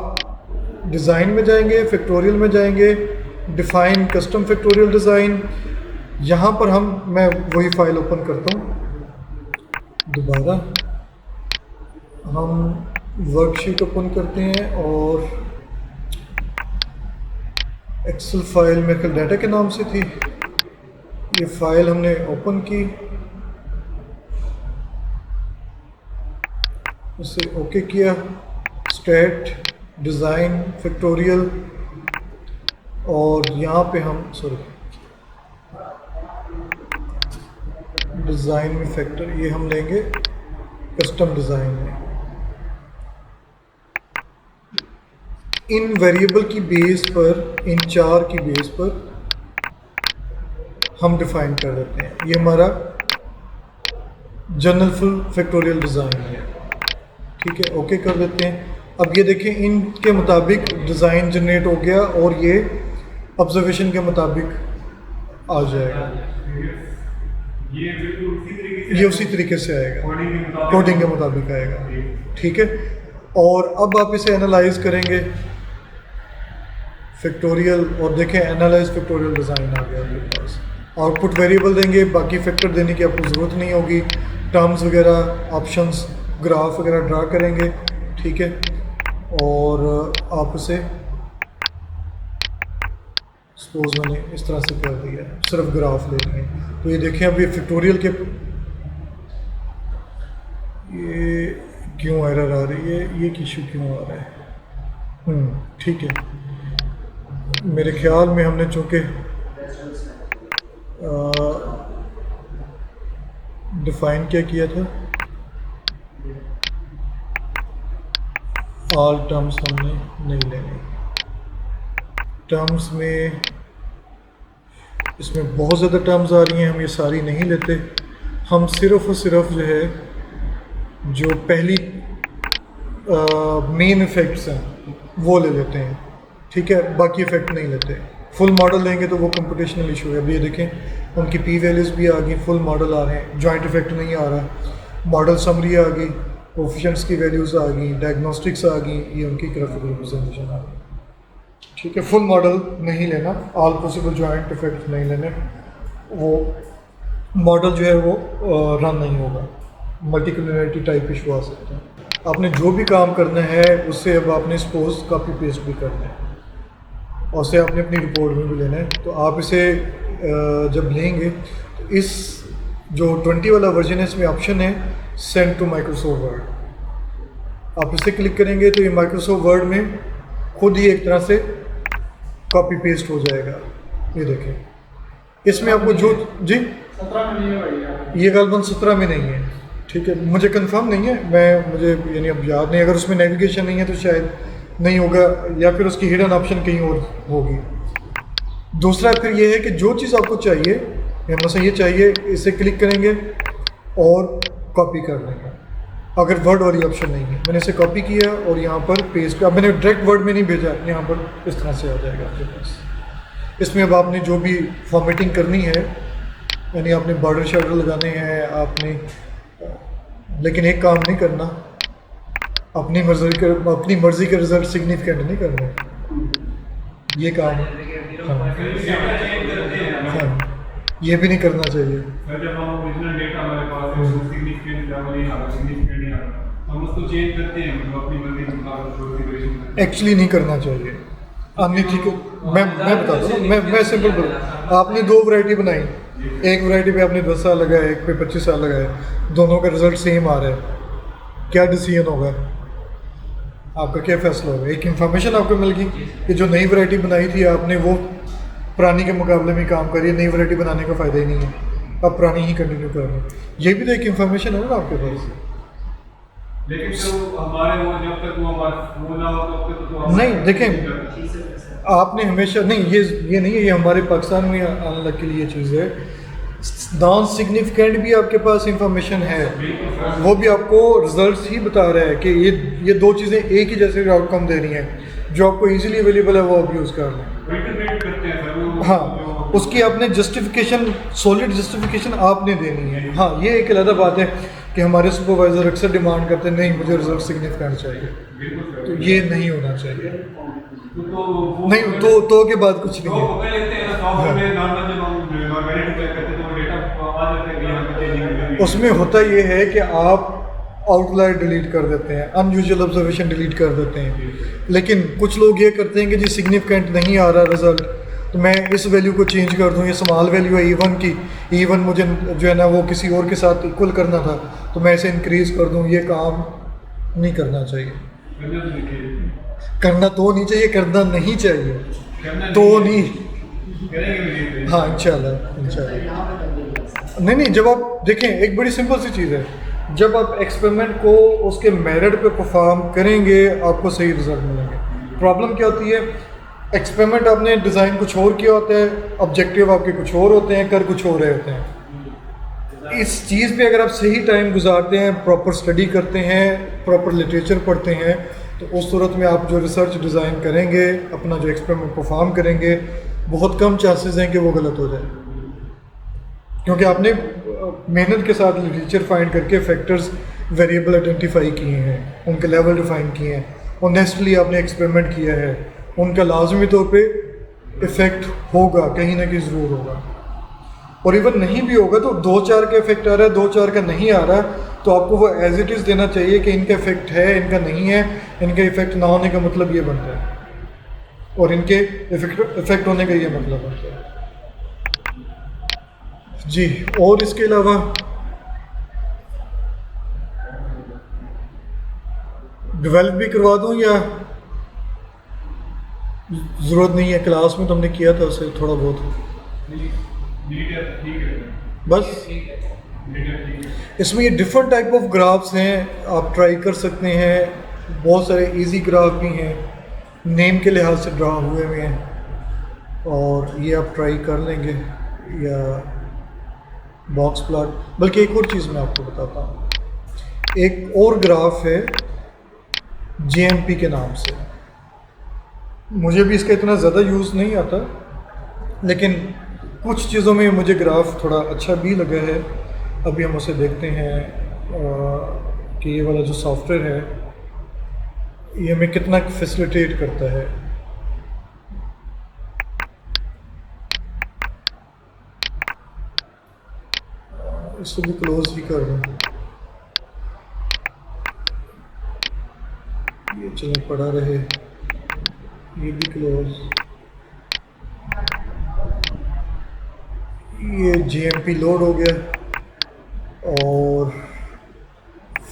डिज़ाइन में जाएंगे, फैक्टोरियल में जाएंगे, डिफ़ाइन कस्टम फैक्टोरियल डिज़ाइन, यहाँ पर मैं वही फाइल ओपन करता हूँ दोबारा, हम वर्कशीट ओपन करते हैं और एक्सेल फाइल मेरे ख्याल डाटा के नाम से थी, ये फाइल हमने ओपन की, उसे ओके किया, स्टेट डिज़ाइन फैक्टोरियल, और यहाँ पे हम डिज़ाइन में फैक्टर ये हम लेंगे कस्टम डिज़ाइन में। इन वेरिएबल की बेस पर, इन 4 की बेस पर हम डिफाइन कर देते हैं। ये हमारा जनरल फुल फैक्टोरियल डिज़ाइन है, ठीक है, ओके कर देते हैं। अब ये देखें इनके मुताबिक डिज़ाइन जनरेट हो गया और ये ऑब्जर्वेशन के मुताबिक आ जाएगा। ये बिल्कुल उसी तरीके से, ये उसी तरीके से आएगा, कोडिंग के मुताबिक आएगा, ठीक है। और अब आप इसे एनालाइज करेंगे फैक्टोरियल, और देखें एनालाइज फैक्टोरियल डिज़ाइन आ गया आपके पास। आउटपुट वेरिएबल देंगे, बाकी फैक्टर देने की आपको ज़रूरत नहीं होगी। टर्म्स वगैरह, ऑप्शंस, ग्राफ वगैरह ड्रा करेंगे, ठीक है। और आप उसे सपोज मैंने इस तरह से कर दिया, सिर्फ ग्राफ ले रहे हैं, तो ये देखें अब ये फैक्टोरियल के ये क्यों एरर आ रही है, ये इशू क्यों आ रहा है, ठीक है। मेरे ख्याल में हमने चूँकि डिफाइन क्या किया था, ऑल टर्म्स हमने नहीं लेने। टर्म्स में इसमें बहुत ज़्यादा टर्म्स आ रही हैं, हम ये सारी नहीं लेते। हम सिर्फ और सिर्फ जो है जो पहली मेन इफ़ेक्ट्स हैं वो ले लेते हैं, ठीक है, बाकी इफ़ेक्ट नहीं लेते। फुल मॉडल लेंगे तो वो कंप्यूटेशनल इशू है। अब ये देखें उनकी पी वैल्यूज़ भी आ गई, फुल मॉडल आ रहे हैं, जॉइंट इफ़ेक्ट नहीं आ रहा, मॉडल समरी आ गई, कोफिशिएंट्स की वैल्यूज़ आ गई, डायग्नोस्टिक्स आ गई, ये उनकी ग्राफिकल रिप्रेजेंटेशन आ गई, ठीक है। फुल मॉडल नहीं लेना, ऑल पॉसिबल जॉइंट इफेक्ट नहीं लेने, वो मॉडल जो है वो रन नहीं होगा, मल्टीकुलरिटी टाइप इशू आ सकता है। आपने जो भी काम करना है उससे अब आपने सपोज कॉपी पेस्ट भी करना है और उसे आपने अपनी रिपोर्ट में भी लेना है। तो आप इसे जब लेंगे तो इस जो 20 वाला वर्जन है इसमें ऑप्शन है सेंड टू माइक्रोसॉफ्ट वर्ड, आप इसे क्लिक करेंगे तो ये माइक्रोसॉफ्ट वर्ड में खुद ही एक तरह से कॉपी पेस्ट हो जाएगा। ये देखें इसमें आपको जो जी 17 में नहीं है भाई, ये गलबन 17 में नहीं है, ठीक है, मुझे कंफर्म नहीं है, मुझे यानी अब याद नहीं, अगर उसमें नेविगेशन नहीं है तो शायद नहीं होगा, या फिर उसकी हिडन ऑप्शन कहीं और होगी। दूसरा फिर ये है कि जो चीज़ आपको चाहिए, मतलब ये चाहिए, इसे क्लिक करेंगे और कॉपी कर लेंगे। अगर वर्ड वाली ऑप्शन नहीं है, मैंने इसे कॉपी किया और यहाँ पर पेस्ट, अब मैंने डायरेक्ट वर्ड में नहीं भेजा, यहाँ पर इस तरह से आ जाएगा आपके पास। इसमें अब आपने जो भी फॉर्मेटिंग करनी है, यानी आपने बॉर्डर शॉर्डर लगाने हैं आपने, लेकिन एक काम नहीं करना, अपनी मर्ज़ी के रिजल्ट सिग्निफिकेंट नहीं करने, ये काम हाँ, ये भी नहीं करना चाहिए। जब हम ओरिजिनल डेटा हमारे पास है वो सिग्निफिकेंट नहीं आ रहा, सिग्निफिकेंट नहीं आ रहा, हम उसको चेंज करते हैं, मतलब अपनी मर्जी के मुताबिक कॉन्फ़िगरेशन एक्चुअली नहीं करना चाहिए। आपने ठीक है, मैं बता दूँ, मैं सिंपल बोलूँ, आपने 2 वैरायटी बनाई, एक वैरायटी पे आपने 10 साल लगाए, एक पे 25 साल लगाए, दोनों का रिजल्ट सेम आ रहा है, क्या डिसीजन होगा आपका, क्या फैसला होगा? एक इन्फॉर्मेशन आपको मिल गई कि जो नई वैरायटी बनाई थी आपने वो पुरानी के मुकाबले में काम करिए, नई वैरायटी बनाने का फ़ायदा ही नहीं है, अब पुरानी ही कंटिन्यू करनी। ये भी तो एक इन्फॉर्मेशन है ना आपके पास। लेकिन तो हमारे वो जब तक वो ना हो तब तक तो नहीं देखें, आपने हमेशा नहीं, ये नहीं है, ये हमारे पाकिस्तान में आने के लिए चीज़ है। नॉन सिग्निफिकेंट भी आपके पास इंफॉर्मेशन है, वो भी आपको रिजल्ट्स ही बता रहा है कि ये 2 चीज़ें एक ही जैसे आउटकम दे रही हैं, जो आपको इजीली अवेलेबल है वो आप यूज़ कर लें। हाँ, उसकी आपने जस्टिफिकेशन, सॉलिड जस्टिफिकेशन आपने देनी है। हाँ, ये एक अलग बात है कि हमारे सुपरवाइज़र अक्सर डिमांड करते हैं, नहीं मुझे रिजल्ट सिग्निफिकेंट चाहिए, तो ये नहीं होना चाहिए। नहीं तो के बाद कुछ नहीं है। उसमें होता ये है कि आप आउटलायर डिलीट कर देते हैं, अनयूजुअल ऑब्जर्वेशन डिलीट कर देते हैं। लेकिन कुछ लोग ये करते हैं कि जी सिग्निफिकेंट नहीं आ रहा रिज़ल्ट, तो मैं इस वैल्यू को चेंज कर दूँ, ये स्मॉल वैल्यू है E1 की, E1 मुझे जो है ना वो किसी और के साथ इक्वल करना था, तो मैं इसे इंक्रीज़ कर दूँ। ये काम नहीं करना चाहिए। करना तो नहीं चाहिए, करना नहीं चाहिए, तो नहीं। हाँ इंशाल्लाह इंशाल्लाह। नहीं, जब आप देखें, एक बड़ी सिंपल सी चीज़ है, जब आप एक्सपेरिमेंट को उसके मेरिट पे परफॉर्म करेंगे आपको सही रिजल्ट मिलेंगे। प्रॉब्लम क्या होती है, एक्सपेरिमेंट आपने डिज़ाइन कुछ और किया होता है, ऑब्जेक्टिव आपके कुछ और होते हैं, कर कुछ और रहे होते हैं। इस चीज़ पे अगर आप सही टाइम गुजारते हैं, प्रॉपर स्टडी करते हैं, प्रॉपर लिटरेचर पढ़ते हैं, तो उस सूरत में आप जो रिसर्च डिज़ाइन करेंगे, अपना जो एक्सपेरिमेंट परफॉर्म करेंगे, बहुत कम चांसेस हैं कि वो गलत हो जाए, क्योंकि आपने मेहनत के साथ लिटरेचर फाइंड करके फैक्टर्स वेरिएबल आइडेंटिफाई किए हैं, उनके लेवल डिफाइन किए हैं, ऑनेस्टली आपने एक्सपेरिमेंट किया है, उनका लाजमी तौर पे इफ़ेक्ट होगा, कहीं ना कहीं ज़रूर होगा। और इवन नहीं भी होगा तो 2-4 का इफेक्ट आ रहा है, 2-4 का नहीं आ रहा, तो आपको वो एज इट इज़ देना चाहिए कि इनका इफेक्ट है, इनका नहीं है। इनका इफेक्ट ना होने का मतलब ये बनता है, और इनके इफेक्ट होने का ये मतलब बनता है जी। और इसके अलावा डेवलप भी करवा दूं या ज़रूरत नहीं है? क्लास में तो हमने किया था उसे थोड़ा बहुत, बस। इसमें ये डिफरेंट टाइप ऑफ ग्राफ्स हैं, आप ट्राई कर सकते हैं। बहुत सारे इजी ग्राफ भी हैं, नेम के लिहाज से ड्रा हुए हुए हैं, और ये आप ट्राई कर लेंगे, या बॉक्स प्लॉट। बल्कि एक और चीज़ मैं आपको बताता हूँ, एक और ग्राफ है JMP के नाम से। मुझे भी इसका इतना ज़्यादा यूज़ नहीं आता, लेकिन कुछ चीज़ों में मुझे ग्राफ थोड़ा अच्छा भी लगा है। अभी हम उसे देखते हैं कि ये वाला जो सॉफ्टवेयर है ये हमें कितना फैसिलिटेट करता है। इसको भी क्लोज ही कर दूँ, ये चलो पड़ा रहे, ये भी क्लोज। ये JMP लोड हो गया, और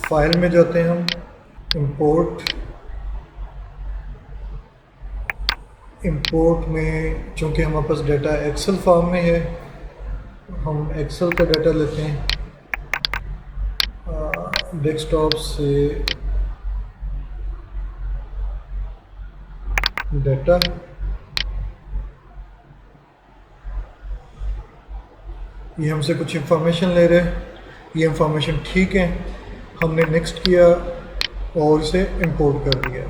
फाइल में जाते हैं हम, इंपोर्ट में चूँकि हमारे पास डाटा एक्सेल फॉर्म में है, हम एक्सेल का डाटा लेते हैं डेस्कटॉप से, डाटा ये हमसे कुछ इंफॉर्मेशन ले रहे हैं, ये इंफॉर्मेशन ठीक है, हमने नेक्स्ट किया और इसे इंपोर्ट कर दिया।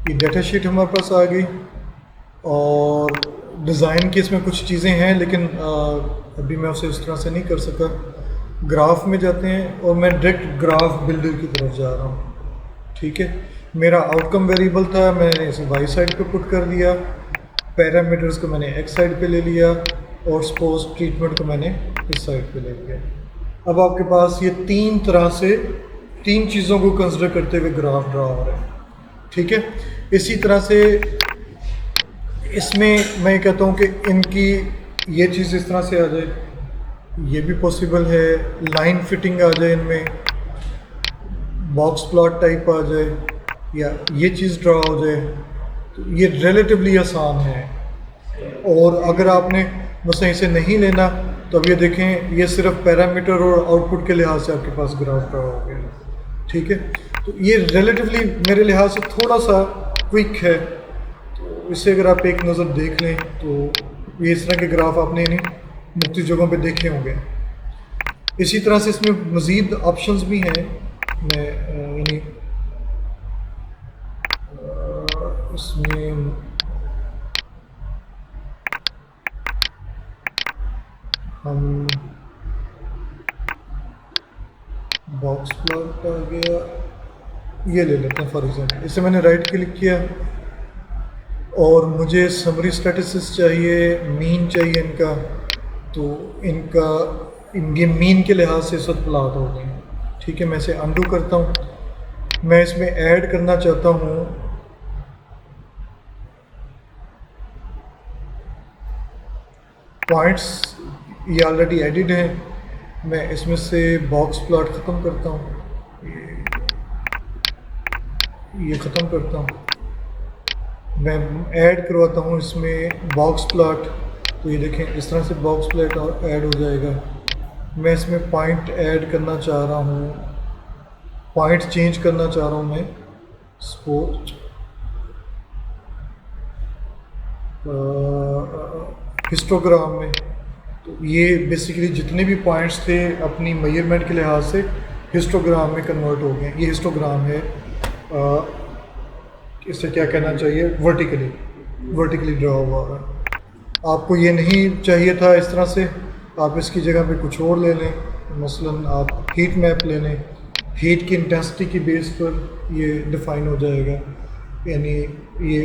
ये डाटा शीट हमारे पास आ गई, और डिज़ाइन की इसमें कुछ चीज़ें हैं, लेकिन अभी मैं उसे इस तरह से नहीं कर सका। ग्राफ में जाते हैं, और मैं डायरेक्ट ग्राफ बिल्डर की तरफ जा रहा हूँ। ठीक है, मेरा आउटकम वेरिएबल था, मैंने इसे वाई साइड पे पुट कर दिया, पैरामीटर्स को मैंने एक्स साइड पे ले लिया, और सपोज ट्रीटमेंट को मैंने इस साइड पे ले लिया। अब आपके पास ये तीन चीज़ों को कंसिडर करते हुए ग्राफ ड्रा हो रहा है। ठीक है, इसी तरह से इसमें मैं कहता हूँ कि इनकी ये चीज़ इस तरह से आ जाए, ये भी पॉसिबल है। लाइन फिटिंग आ जाए, इनमें बॉक्स प्लॉट टाइप आ जाए, या ये चीज़ ड्रा हो जाए, तो ये रिलेटिवली आसान है। और अगर आपने बस इसे नहीं लेना, तो अब ये देखें, ये सिर्फ पैरामीटर और आउटपुट के लिहाज से आपके पास ग्राफ ड्रा हो गया। ठीक है, तो ये रिलेटिवली मेरे लिहाज से थोड़ा सा क्विक है, तो इसे अगर आप एक नज़र देख लें तो ये इस तरह के ग्राफ आपने इन्हीं मुख्तलिफ जगहों पे देखे होंगे। इसी तरह से इसमें मज़ीद ऑप्शंस भी हैं। मैं यानी इसमें हम बॉक्स प्लॉट आ गया, ये ले लेते हैं फॉर एग्जाम्पल। इसे मैंने राइट क्लिक किया, और मुझे समरी स्टैटिस्टिक्स चाहिए, मीन चाहिए इनका, तो इनका ये मीन के लिहाज से इस वक्त प्लॉट हो गए। ठीक है, मैं इसे अंडू करता हूँ। मैं इसमें ऐड करना चाहता हूँ पॉइंट्स, ये ऑलरेडी एडिड हैं। मैं इसमें से बॉक्स प्लॉट ख़त्म करता हूँ, ये ख़त्म करता हूँ। मैं ऐड करवाता हूँ इसमें बॉक्स प्लॉट, तो ये देखें इस तरह से बॉक्स प्लॉट ऐड हो जाएगा। मैं इसमें पॉइंट ऐड करना चाह रहा हूँ, पॉइंट चेंज करना चाह रहा हूँ मैं स्पोर्ट हिस्टोग्राम में। तो ये बेसिकली जितने भी पॉइंट्स थे अपनी मेजरमेंट के लिहाज से हिस्टोग्राम में कन्वर्ट हो गए। ये हिस्टोग्राम है, इससे क्या कहना चाहिए, वर्टिकली ड्रा हुआ है। आपको ये नहीं चाहिए था इस तरह से, आप इसकी जगह पे कुछ और ले लें। मसलन आप हीट मैप ले लें, हीट की इंटेंसिटी की बेस पर ये डिफ़ाइन हो जाएगा। यानी ये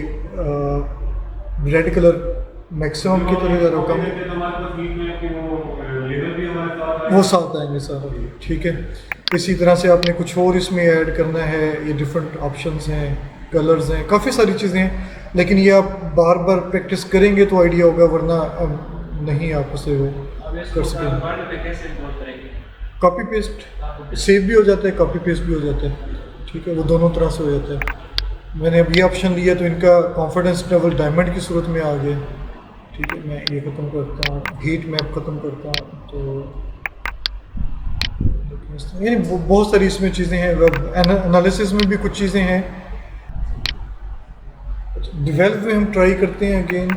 रेड कलर मैक्सिमम की तरह ज़रा कम, वो साथ आएंगे सारा, ठीक है। इसी तरह से आपने कुछ और इसमें ऐड करना है, ये डिफरेंट ऑप्शंस हैं, कलर्स हैं, काफ़ी सारी चीज़ें हैं। लेकिन ये आप बार बार प्रैक्टिस करेंगे तो आइडिया होगा, वरना नहीं आप उसे वो कर सकेंगे। कॉपी पेस्ट सेव भी हो जाता है, कॉपी पेस्ट भी हो जाता है, ठीक है, वो दोनों तरह से हो जाता है। मैंने अब ये ऑप्शन लिया तो इनका कॉन्फिडेंस लेवल डायमंड की सूरत में आ गया, ठीक है। मैं ये ख़त्म करता हूँ, हीट मैप ख़त्म करता हूँ। तो यानी बहुत सारी इसमें चीज़ें हैं। वेब एनालिसिस में भी कुछ चीज़ें हैं। डिवेल्प में हम ट्राई करते हैं अगेन,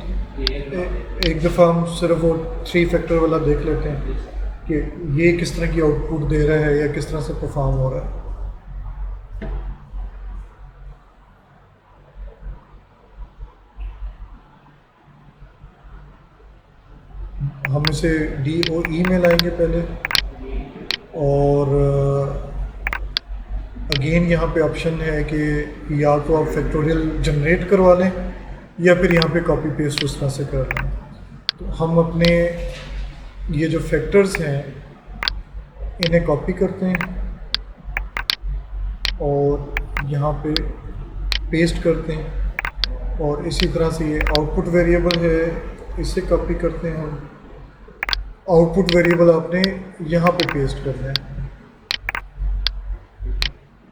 एक दफ़ा हम सिर्फ वो 3 फैक्टर वाला देख लेते हैं कि ये किस तरह की आउटपुट दे रहा है या किस तरह से परफॉर्म हो रहा है। हम इसे DOE में लाएंगे पहले, और अगेन यहाँ पे ऑप्शन है कि या तो आप फैक्टोरियल जनरेट करवा लें या फिर यहाँ पे कॉपी पेस्ट उस तरह से कर लें। तो हम अपने ये जो फैक्टर्स हैं इन्हें कॉपी करते हैं और यहाँ पे पेस्ट करते हैं, और इसी तरह से ये आउटपुट वेरिएबल है, इसे कॉपी करते हैं हम। आउटपुट वेरिएबल आपने यहाँ पे पेस्ट करना है,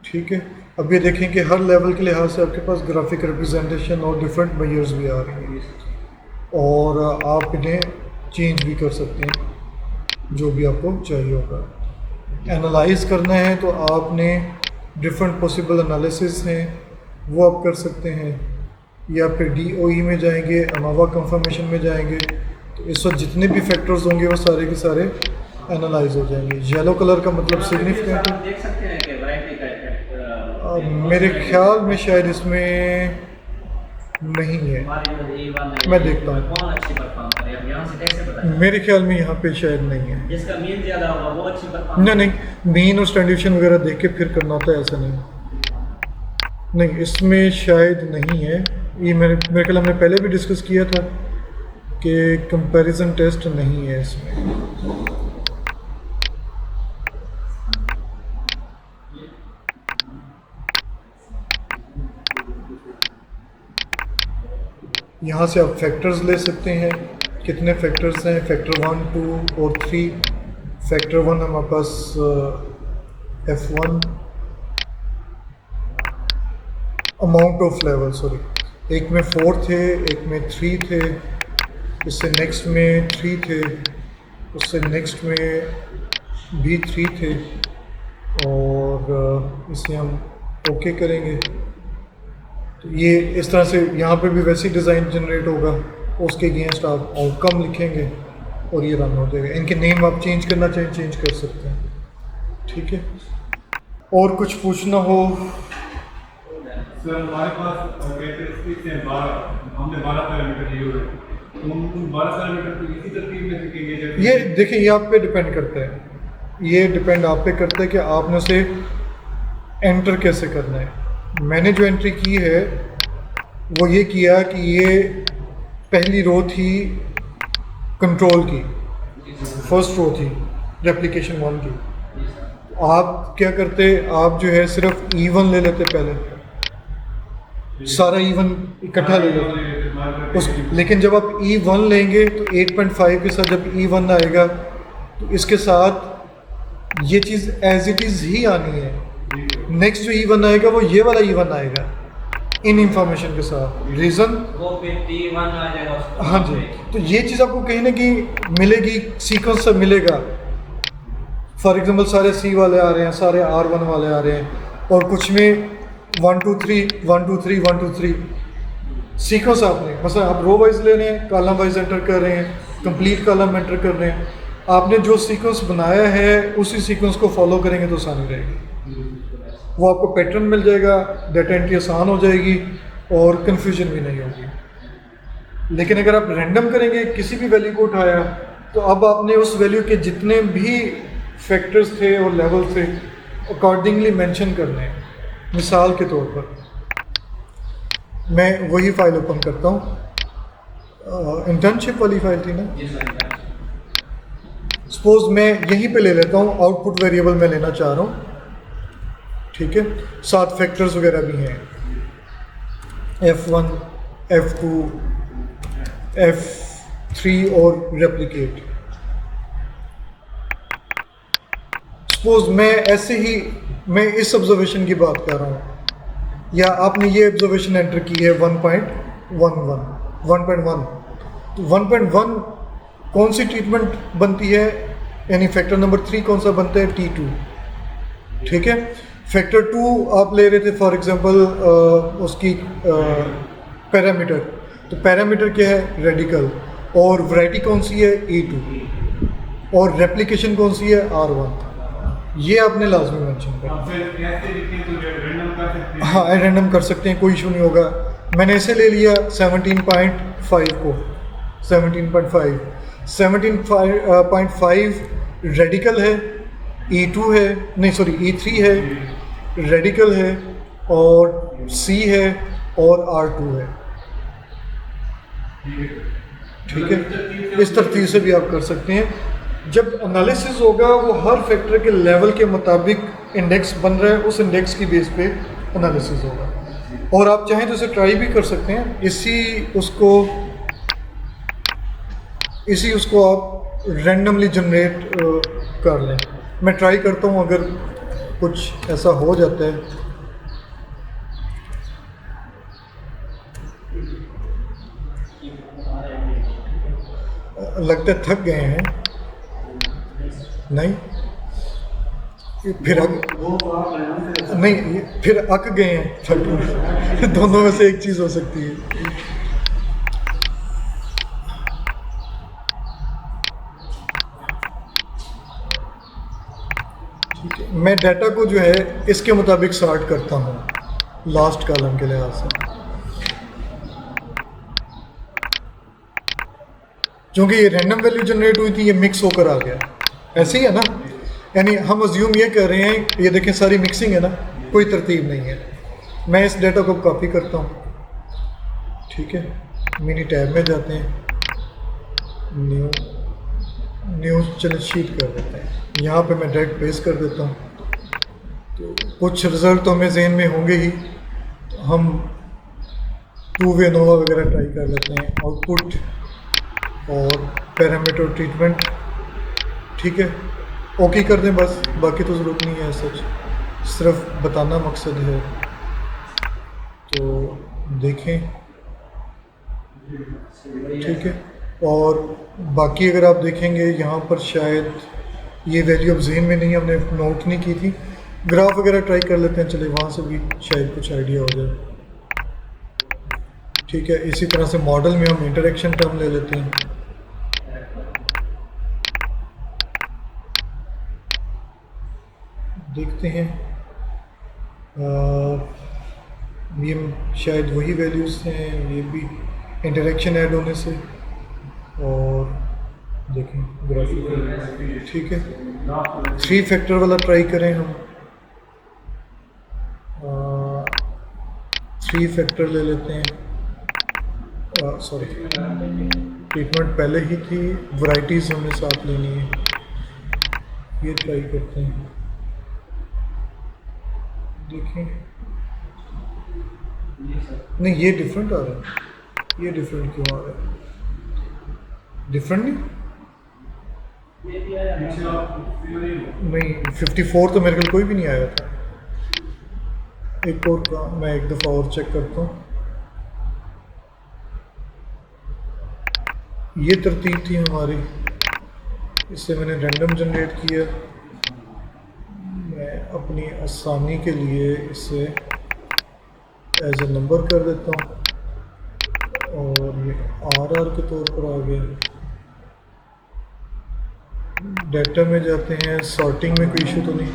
ठीक है। अब ये देखें कि हर लेवल के लिहाज से आपके पास ग्राफिक रिप्रेजेंटेशन और डिफरेंट मेजर्स भी आ रही हैं, और आप इन्हें चेंज भी कर सकते हैं जो भी आपको चाहिए होगा। एनालाइज करना है तो आपने डिफरेंट पॉसिबल एनालिसिस हैं वो आप कर सकते हैं, या फिर DOE में जाएंगे, अमावा कंफर्मेशन में जाएंगे, तो इस वक्त जितने भी फैक्टर्स होंगे वो सारे के सारे एनालाइज हो जाएंगे। येलो कलर का मतलब सिग्निफिकेंट है। देख सकते हैं कि वैरायटी का इफेक्ट मेरे ख्याल में शायद इसमें नहीं है, मैं देखता हूँ। कौन अच्छी परफॉर्म करे, अब यहाँ से कैसे पता चले? मेरे ख्याल में यहाँ पे शायद नहीं है। जिसका मीन ज़्यादा होगा वो अच्छी परफॉर्म। नहीं, मीन और स्टैंडर्डेशन वगैरह देख के फिर करना होता है, ऐसा नहीं, इसमें शायद नहीं है। ये मेरे ख्याल हमने पहले भी डिस्कस किया था कि कंपैरिजन टेस्ट नहीं है इसमें। यहाँ से आप फैक्टर्स ले सकते हैं, कितने फैक्टर्स हैं, फैक्टर 1, 2 और 3। फैक्टर 1 हमारे पास F1 amount of level, sorry, एक में 4 थे, एक में 3 थे, उससे नेक्स्ट में 3 थे, उससे नेक्स्ट में भी 3 थे, और इसे हम ओके करेंगे। तो ये इस तरह से यहाँ पे भी वैसी डिज़ाइन जनरेट होगा, उसके अगेंस्ट आप आउटकम लिखेंगे और ये रन हो जाएगा। इनके नेम आप चेंज करना चाहें चेंज कर सकते हैं, ठीक है। और कुछ पूछना हो? सर हमारे पास कैरेक्टरिस्टिक्स हैं 12, हमने 12 पैरामीटर लिए हुए, उन 12 पैरामीटर को इसी तरतीब में लिखेंगे? ये देखिए, ये आप पे डिपेंड करता है, ये डिपेंड आप पे करता है कि आपने उसे एंटर कैसे करना है। मैंने जो एंट्री की है वो ये किया कि ये पहली रो थी कंट्रोल की, फर्स्ट रो थी रेप्लिकेशन 1 की। आप क्या करते, आप जो है सिर्फ E1 ले लेते पहले, सारा E1 इकट्ठा ले लेते उस, लेकिन जब आप E1 लेंगे तो 8.5 के साथ जब E1 आएगा तो इसके साथ ये चीज़ एज इट इज़ ही आनी है। नेक्स्ट जो E1 आएगा वो ये वाला E1 आएगा इन इंफॉर्मेशन के साथ। रीज़न वो फिर T1 आ जाएगा उसको। हाँ जी, तो ये चीज़ आपको कहीं ना कहीं मिलेगी, सीक्वेंस से मिलेगा। फॉर एग्जांपल सारे C वाले आ रहे हैं, सारे R1 वाले आ रहे हैं, और कुछ में 1 2 3 1 2 3 1 2 3 सीक्वेंस आपने, मतलब आप रो वाइज ले रहे हैं, कॉलम वाइज एंटर कर रहे हैं, कंप्लीट कॉलम एंटर कर रहे हैं, आपने जो सीक्वेंस बनाया है उसी सीक्वेंस को फॉलो करेंगे तो आसानी रहेगी। वो आपको पैटर्न मिल जाएगा, डाटा एंट्री आसान हो जाएगी और कन्फ्यूजन भी नहीं होगी। लेकिन अगर आप रैंडम करेंगे, किसी भी वैल्यू को उठाया, तो अब आपने उस वैल्यू के जितने भी फैक्टर्स थे और लेवल थे अकॉर्डिंगली मेंशन करने हैं। मिसाल के तौर पर मैं वही फाइल ओपन करता हूँ, इंटर्नशिप वाली फाइल थी ना, जी सर। सपोज मैं यहीं पे ले लेता हूँ, आउटपुट वेरिएबल मैं लेना चाह रहा हूँ, ठीक है, साथ फैक्टर्स वगैरह भी हैं, F1 F2 F3 और रेप्लिकेट। सपोज मैं ऐसे ही, मैं इस ऑब्जर्वेशन की बात कर रहा हूँ, या आपने ये ऑब्जर्वेशन एंटर की है 1.11 1.1, तो 1.1 कौन सी ट्रीटमेंट बनती है, यानी फैक्टर नंबर 3 कौन सा बनता है, T2, ठीक है। फैक्टर 2 आप ले रहे थे फॉर एग्जांपल उसकी पैरामीटर, तो पैरामीटर क्या है, रेडिकल, और वैरायटी कौन सी है, E2, और रेप्लिकेशन कौन सी है, R1। ये आपने लाजमी मेंशन कर, हाँ रैंडम कर सकते हैं, कोई इशू नहीं होगा। मैंने ऐसे ले लिया 17.5 को, 17.5 रेडिकल है, E2 है, नहीं सॉरी E3 है, रेडिकल है, और C है, और R2 है, ठीक है। इस तरतीब से भी आप कर सकते हैं। जब एनालिसिस होगा वो हर फैक्टर के लेवल के मुताबिक इंडेक्स बन रहा है, उस इंडेक्स की बेस पे एनालिसिस होगा। और आप चाहें तो इसे ट्राई भी कर सकते हैं, इसी उसको आप रैंडमली जनरेट कर लें। मैं ट्राई करता हूँ, अगर कुछ ऐसा हो जाता है। लगता है थक गए हैं, नहीं फिर नहीं फिर अक गए हैं, थक दोनों में से एक चीज़ हो सकती है। ठीक है, मैं डाटा को जो है इसके मुताबिक सॉर्ट करता हूँ लास्ट कॉलम के लिहाज से, क्योंकि ये रैंडम वैल्यू जनरेट हुई थी, ये मिक्स होकर आ गया, ऐसे ही है ना। यानी हम अज्यूम ये कर रहे हैं, ये देखें सारी मिक्सिंग है ना, कोई तरतीब नहीं है। मैं इस डाटा को कॉपी करता हूँ, ठीक है, मिनी टैब में जाते हैं, न्यू चलो शीट कर देते हैं, यहाँ पे मैं डायरेक्ट पेस्ट कर देता हूँ। तो कुछ रिज़ल्ट तो हमें जहन में होंगे ही, हम 2-वे एनोवा वगैरह ट्राई कर लेते हैं, आउटपुट और पैरामीटर ट्रीटमेंट, ठीक है, ओके कर दें बस, बाकी तो ज़रूरत नहीं है, सच सिर्फ बताना मकसद है। तो देखें, ठीक है, और बाकी अगर आप देखेंगे यहाँ पर शायद ये वैल्यू अब जहन में नहीं, हमने नोट नहीं की थी। ग्राफ वगैरह ट्राई कर लेते हैं, चले वहाँ से भी शायद कुछ आइडिया हो जाए, ठीक है। इसी तरह से मॉडल में हम इंटरेक्शन टर्म ले लेते हैं, देखते हैं ये शायद वही वैल्यूज़ हैं, ये भी इंटरेक्शन ऐड होने से, और देखें ग्राफिक, ठीक है। 3 फैक्टर वाला ट्राई करें हम, 3 फैक्टर ले लेते हैं, सॉरी ट्रीटमेंट पहले ही थी, वैराइटीज़ हमें साथ लेनी है, ये ट्राई करते हैं। देखें, जी सर। नहीं ये डिफरेंट आ रहा है, ये डिफरेंट क्यों आ रहा है? डिफरेंट नहीं, ये भी आया पीछे था। आप नहीं हो। नहीं 54 तो मेरे को कोई भी नहीं आया था। एक और का मैं एक दफ़ा और चेक करता हूँ। ये तरतीब थी हमारी, इससे मैंने रैंडम जनरेट किया। मैं अपनी आसानी के लिए इसे एज ए नंबर कर देता हूँ और ये आर के तौर पर आ गया। डेटा में जाते हैं, सॉर्टिंग में कोई इशू तो नहीं,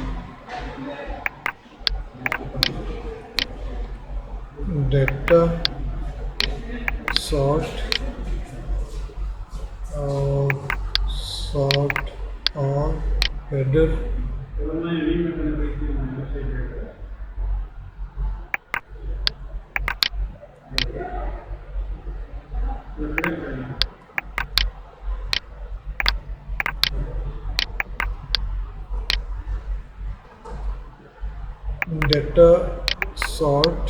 डेटा सॉर्ट और सॉर्ट और हेडर। वरना ये रीमेक करने पे इसकी वेबसाइट है। डेटा सॉर्ट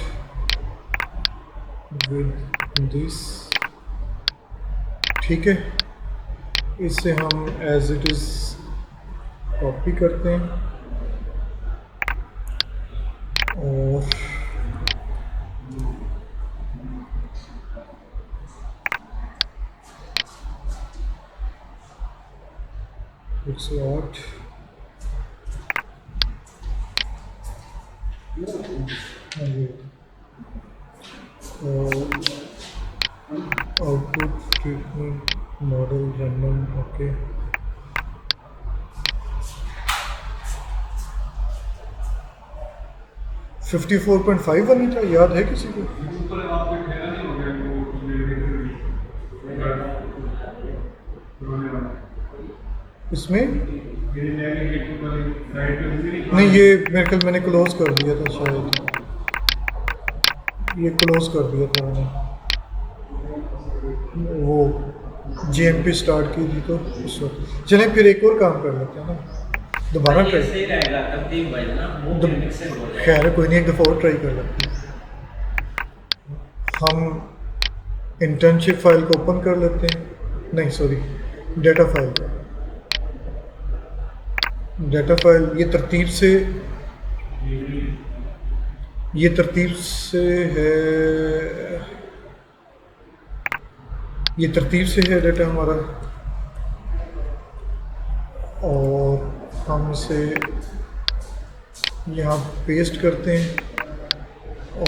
विद दिस, ठीक है। इसे हम एज इट इज़ कॉपी करते हैं और it's what output treatment model random, okay। Fifty 54.5 नहीं था, याद है किसी को? ऊपर आपके ठहरा नहीं हो गया वो इसमें ये नेविगेट पर साइड पे नहीं, ये मेरे ख्याल मैंने क्लोज कर दिया था शायद, ये क्लोज कर दिया था मैंने, वो GMP स्टार्ट की थी तो उस वक्त। चलें फिर एक और काम कर लेते हैं ना, दोबारा ये ट्राई। सही रहेगा तरतीब वाइज ना, वो मिक्सिंग हो जाएगा। खैर है, कोई नहीं, एक दफ़ा और ट्राई कर लेते हैं। हम इंटर्नशिप फाइल को ओपन कर लेते हैं, नहीं सॉरी डेटा फाइल को। डेटा फाइल ये तरतीब से है, ये तरतीब से है डेटा हमारा, और हम इसे यहाँ पेस्ट करते हैं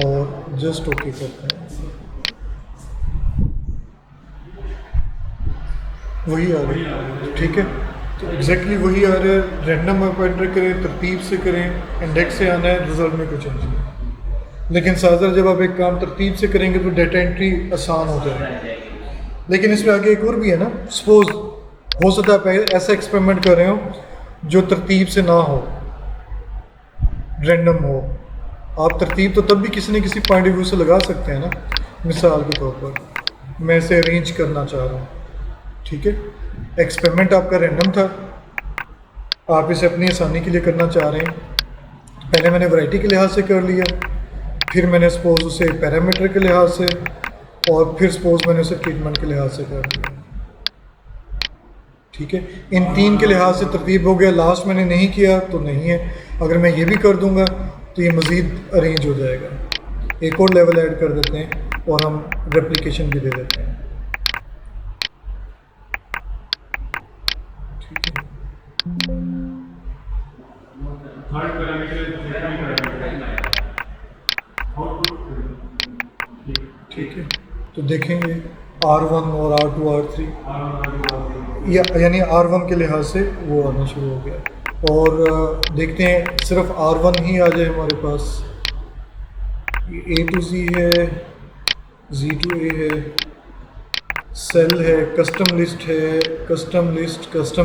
और जस्ट ओके करते हैं। वही आ रहा है, ठीक है। तो एग्जैक्टली वही आ रहा है, रैंडम आप एंटर करें, तरतीब से करें, इंडेक्स से आना है, रिजल्ट में कुछ चेंज नहीं। लेकिन साझा जब आप एक काम तरतीब से करेंगे तो डेटा एंट्री आसान हो जाएगी। लेकिन इसमें आगे एक और भी है ना, सपोज हो सकता है आप ऐसा एक्सपेरिमेंट कर रहे हो जो तरतीब से ना हो, रैंडम हो। आप तरतीब तो तब भी किसी न किसी पॉइंट ऑफ व्यू से लगा सकते हैं ना। मिसाल के तौर पर मैं इसे अरेंज करना चाह रहा हूँ, ठीक है। एक्सपेरिमेंट आपका रैंडम था, आप इसे अपनी आसानी के लिए करना चाह रहे हैं। पहले मैंने वैरायटी के लिहाज से कर लिया, फिर मैंने सपोज उसे पैरामीटर के लिहाज से, और फिर सपोज मैंने उसे ट्रीटमेंट के लिहाज से कर लिया, ठीक है। इन तीन के लिहाज से तरतीब हो गया। लास्ट मैंने नहीं किया तो नहीं है, अगर मैं ये भी कर दूंगा तो ये मज़ीद अरेंज हो जाएगा। एक और लेवल ऐड कर देते हैं और हम रेप्लिकेशन भी दे देते हैं, ठीक है। Third parameter second parameter output, ठीक है। तो देखेंगे R1 और R2 R3 यानी R1 के लिहाज से वो आना शुरू हो गया। और देखते हैं सिर्फ R1 ही आ जाए हमारे पास। A to Z है, Z to A है, सेल है, कस्टम लिस्ट है, कस्टम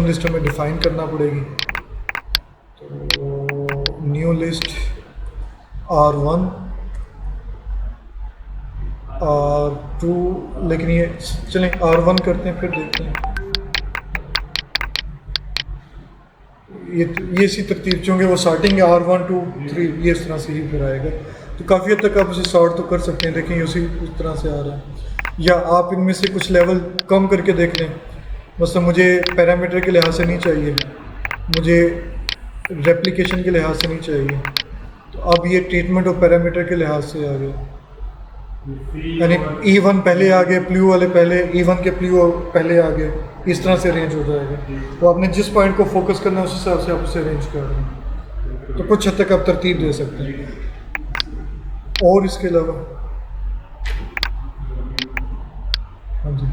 लिस्ट हमें डिफ़ाइन करना पड़ेगी। तो न्यू लिस्ट R1 R2, लेकिन ये चलें R1 करते हैं फिर देखते हैं। ये इसी तरतीब चूँकि वो स्टार्टिंग है R1 2 3 ये इस तरह से ही फिर आएगा। तो काफ़ी हद तक आप उसे सॉर्ट तो कर सकते हैं, देखें उसी उस तरह से आ रहा है। या आप इनमें से कुछ लेवल कम करके देख लें, मतलब मुझे पैरामीटर के लिहाज से नहीं चाहिए, मुझे रेप्लिकेशन के लिहाज से नहीं चाहिए, तो अब ये ट्रीटमेंट और पैरामीटर के लिहाज से आ गया। यानी E1 पहले आ गए, प्लू वाले पहले, E1 के प्लू पहले आ गए, इस तरह से अरेंज हो जाएगा। तो आपने जिस पॉइंट को फोकस करना है उस हिसाब से आप उसे अरेंज कर रहे हैं, तो कुछ हद तक आप तरतीब दे सकते हैं। और इसके अलावा हाँ जी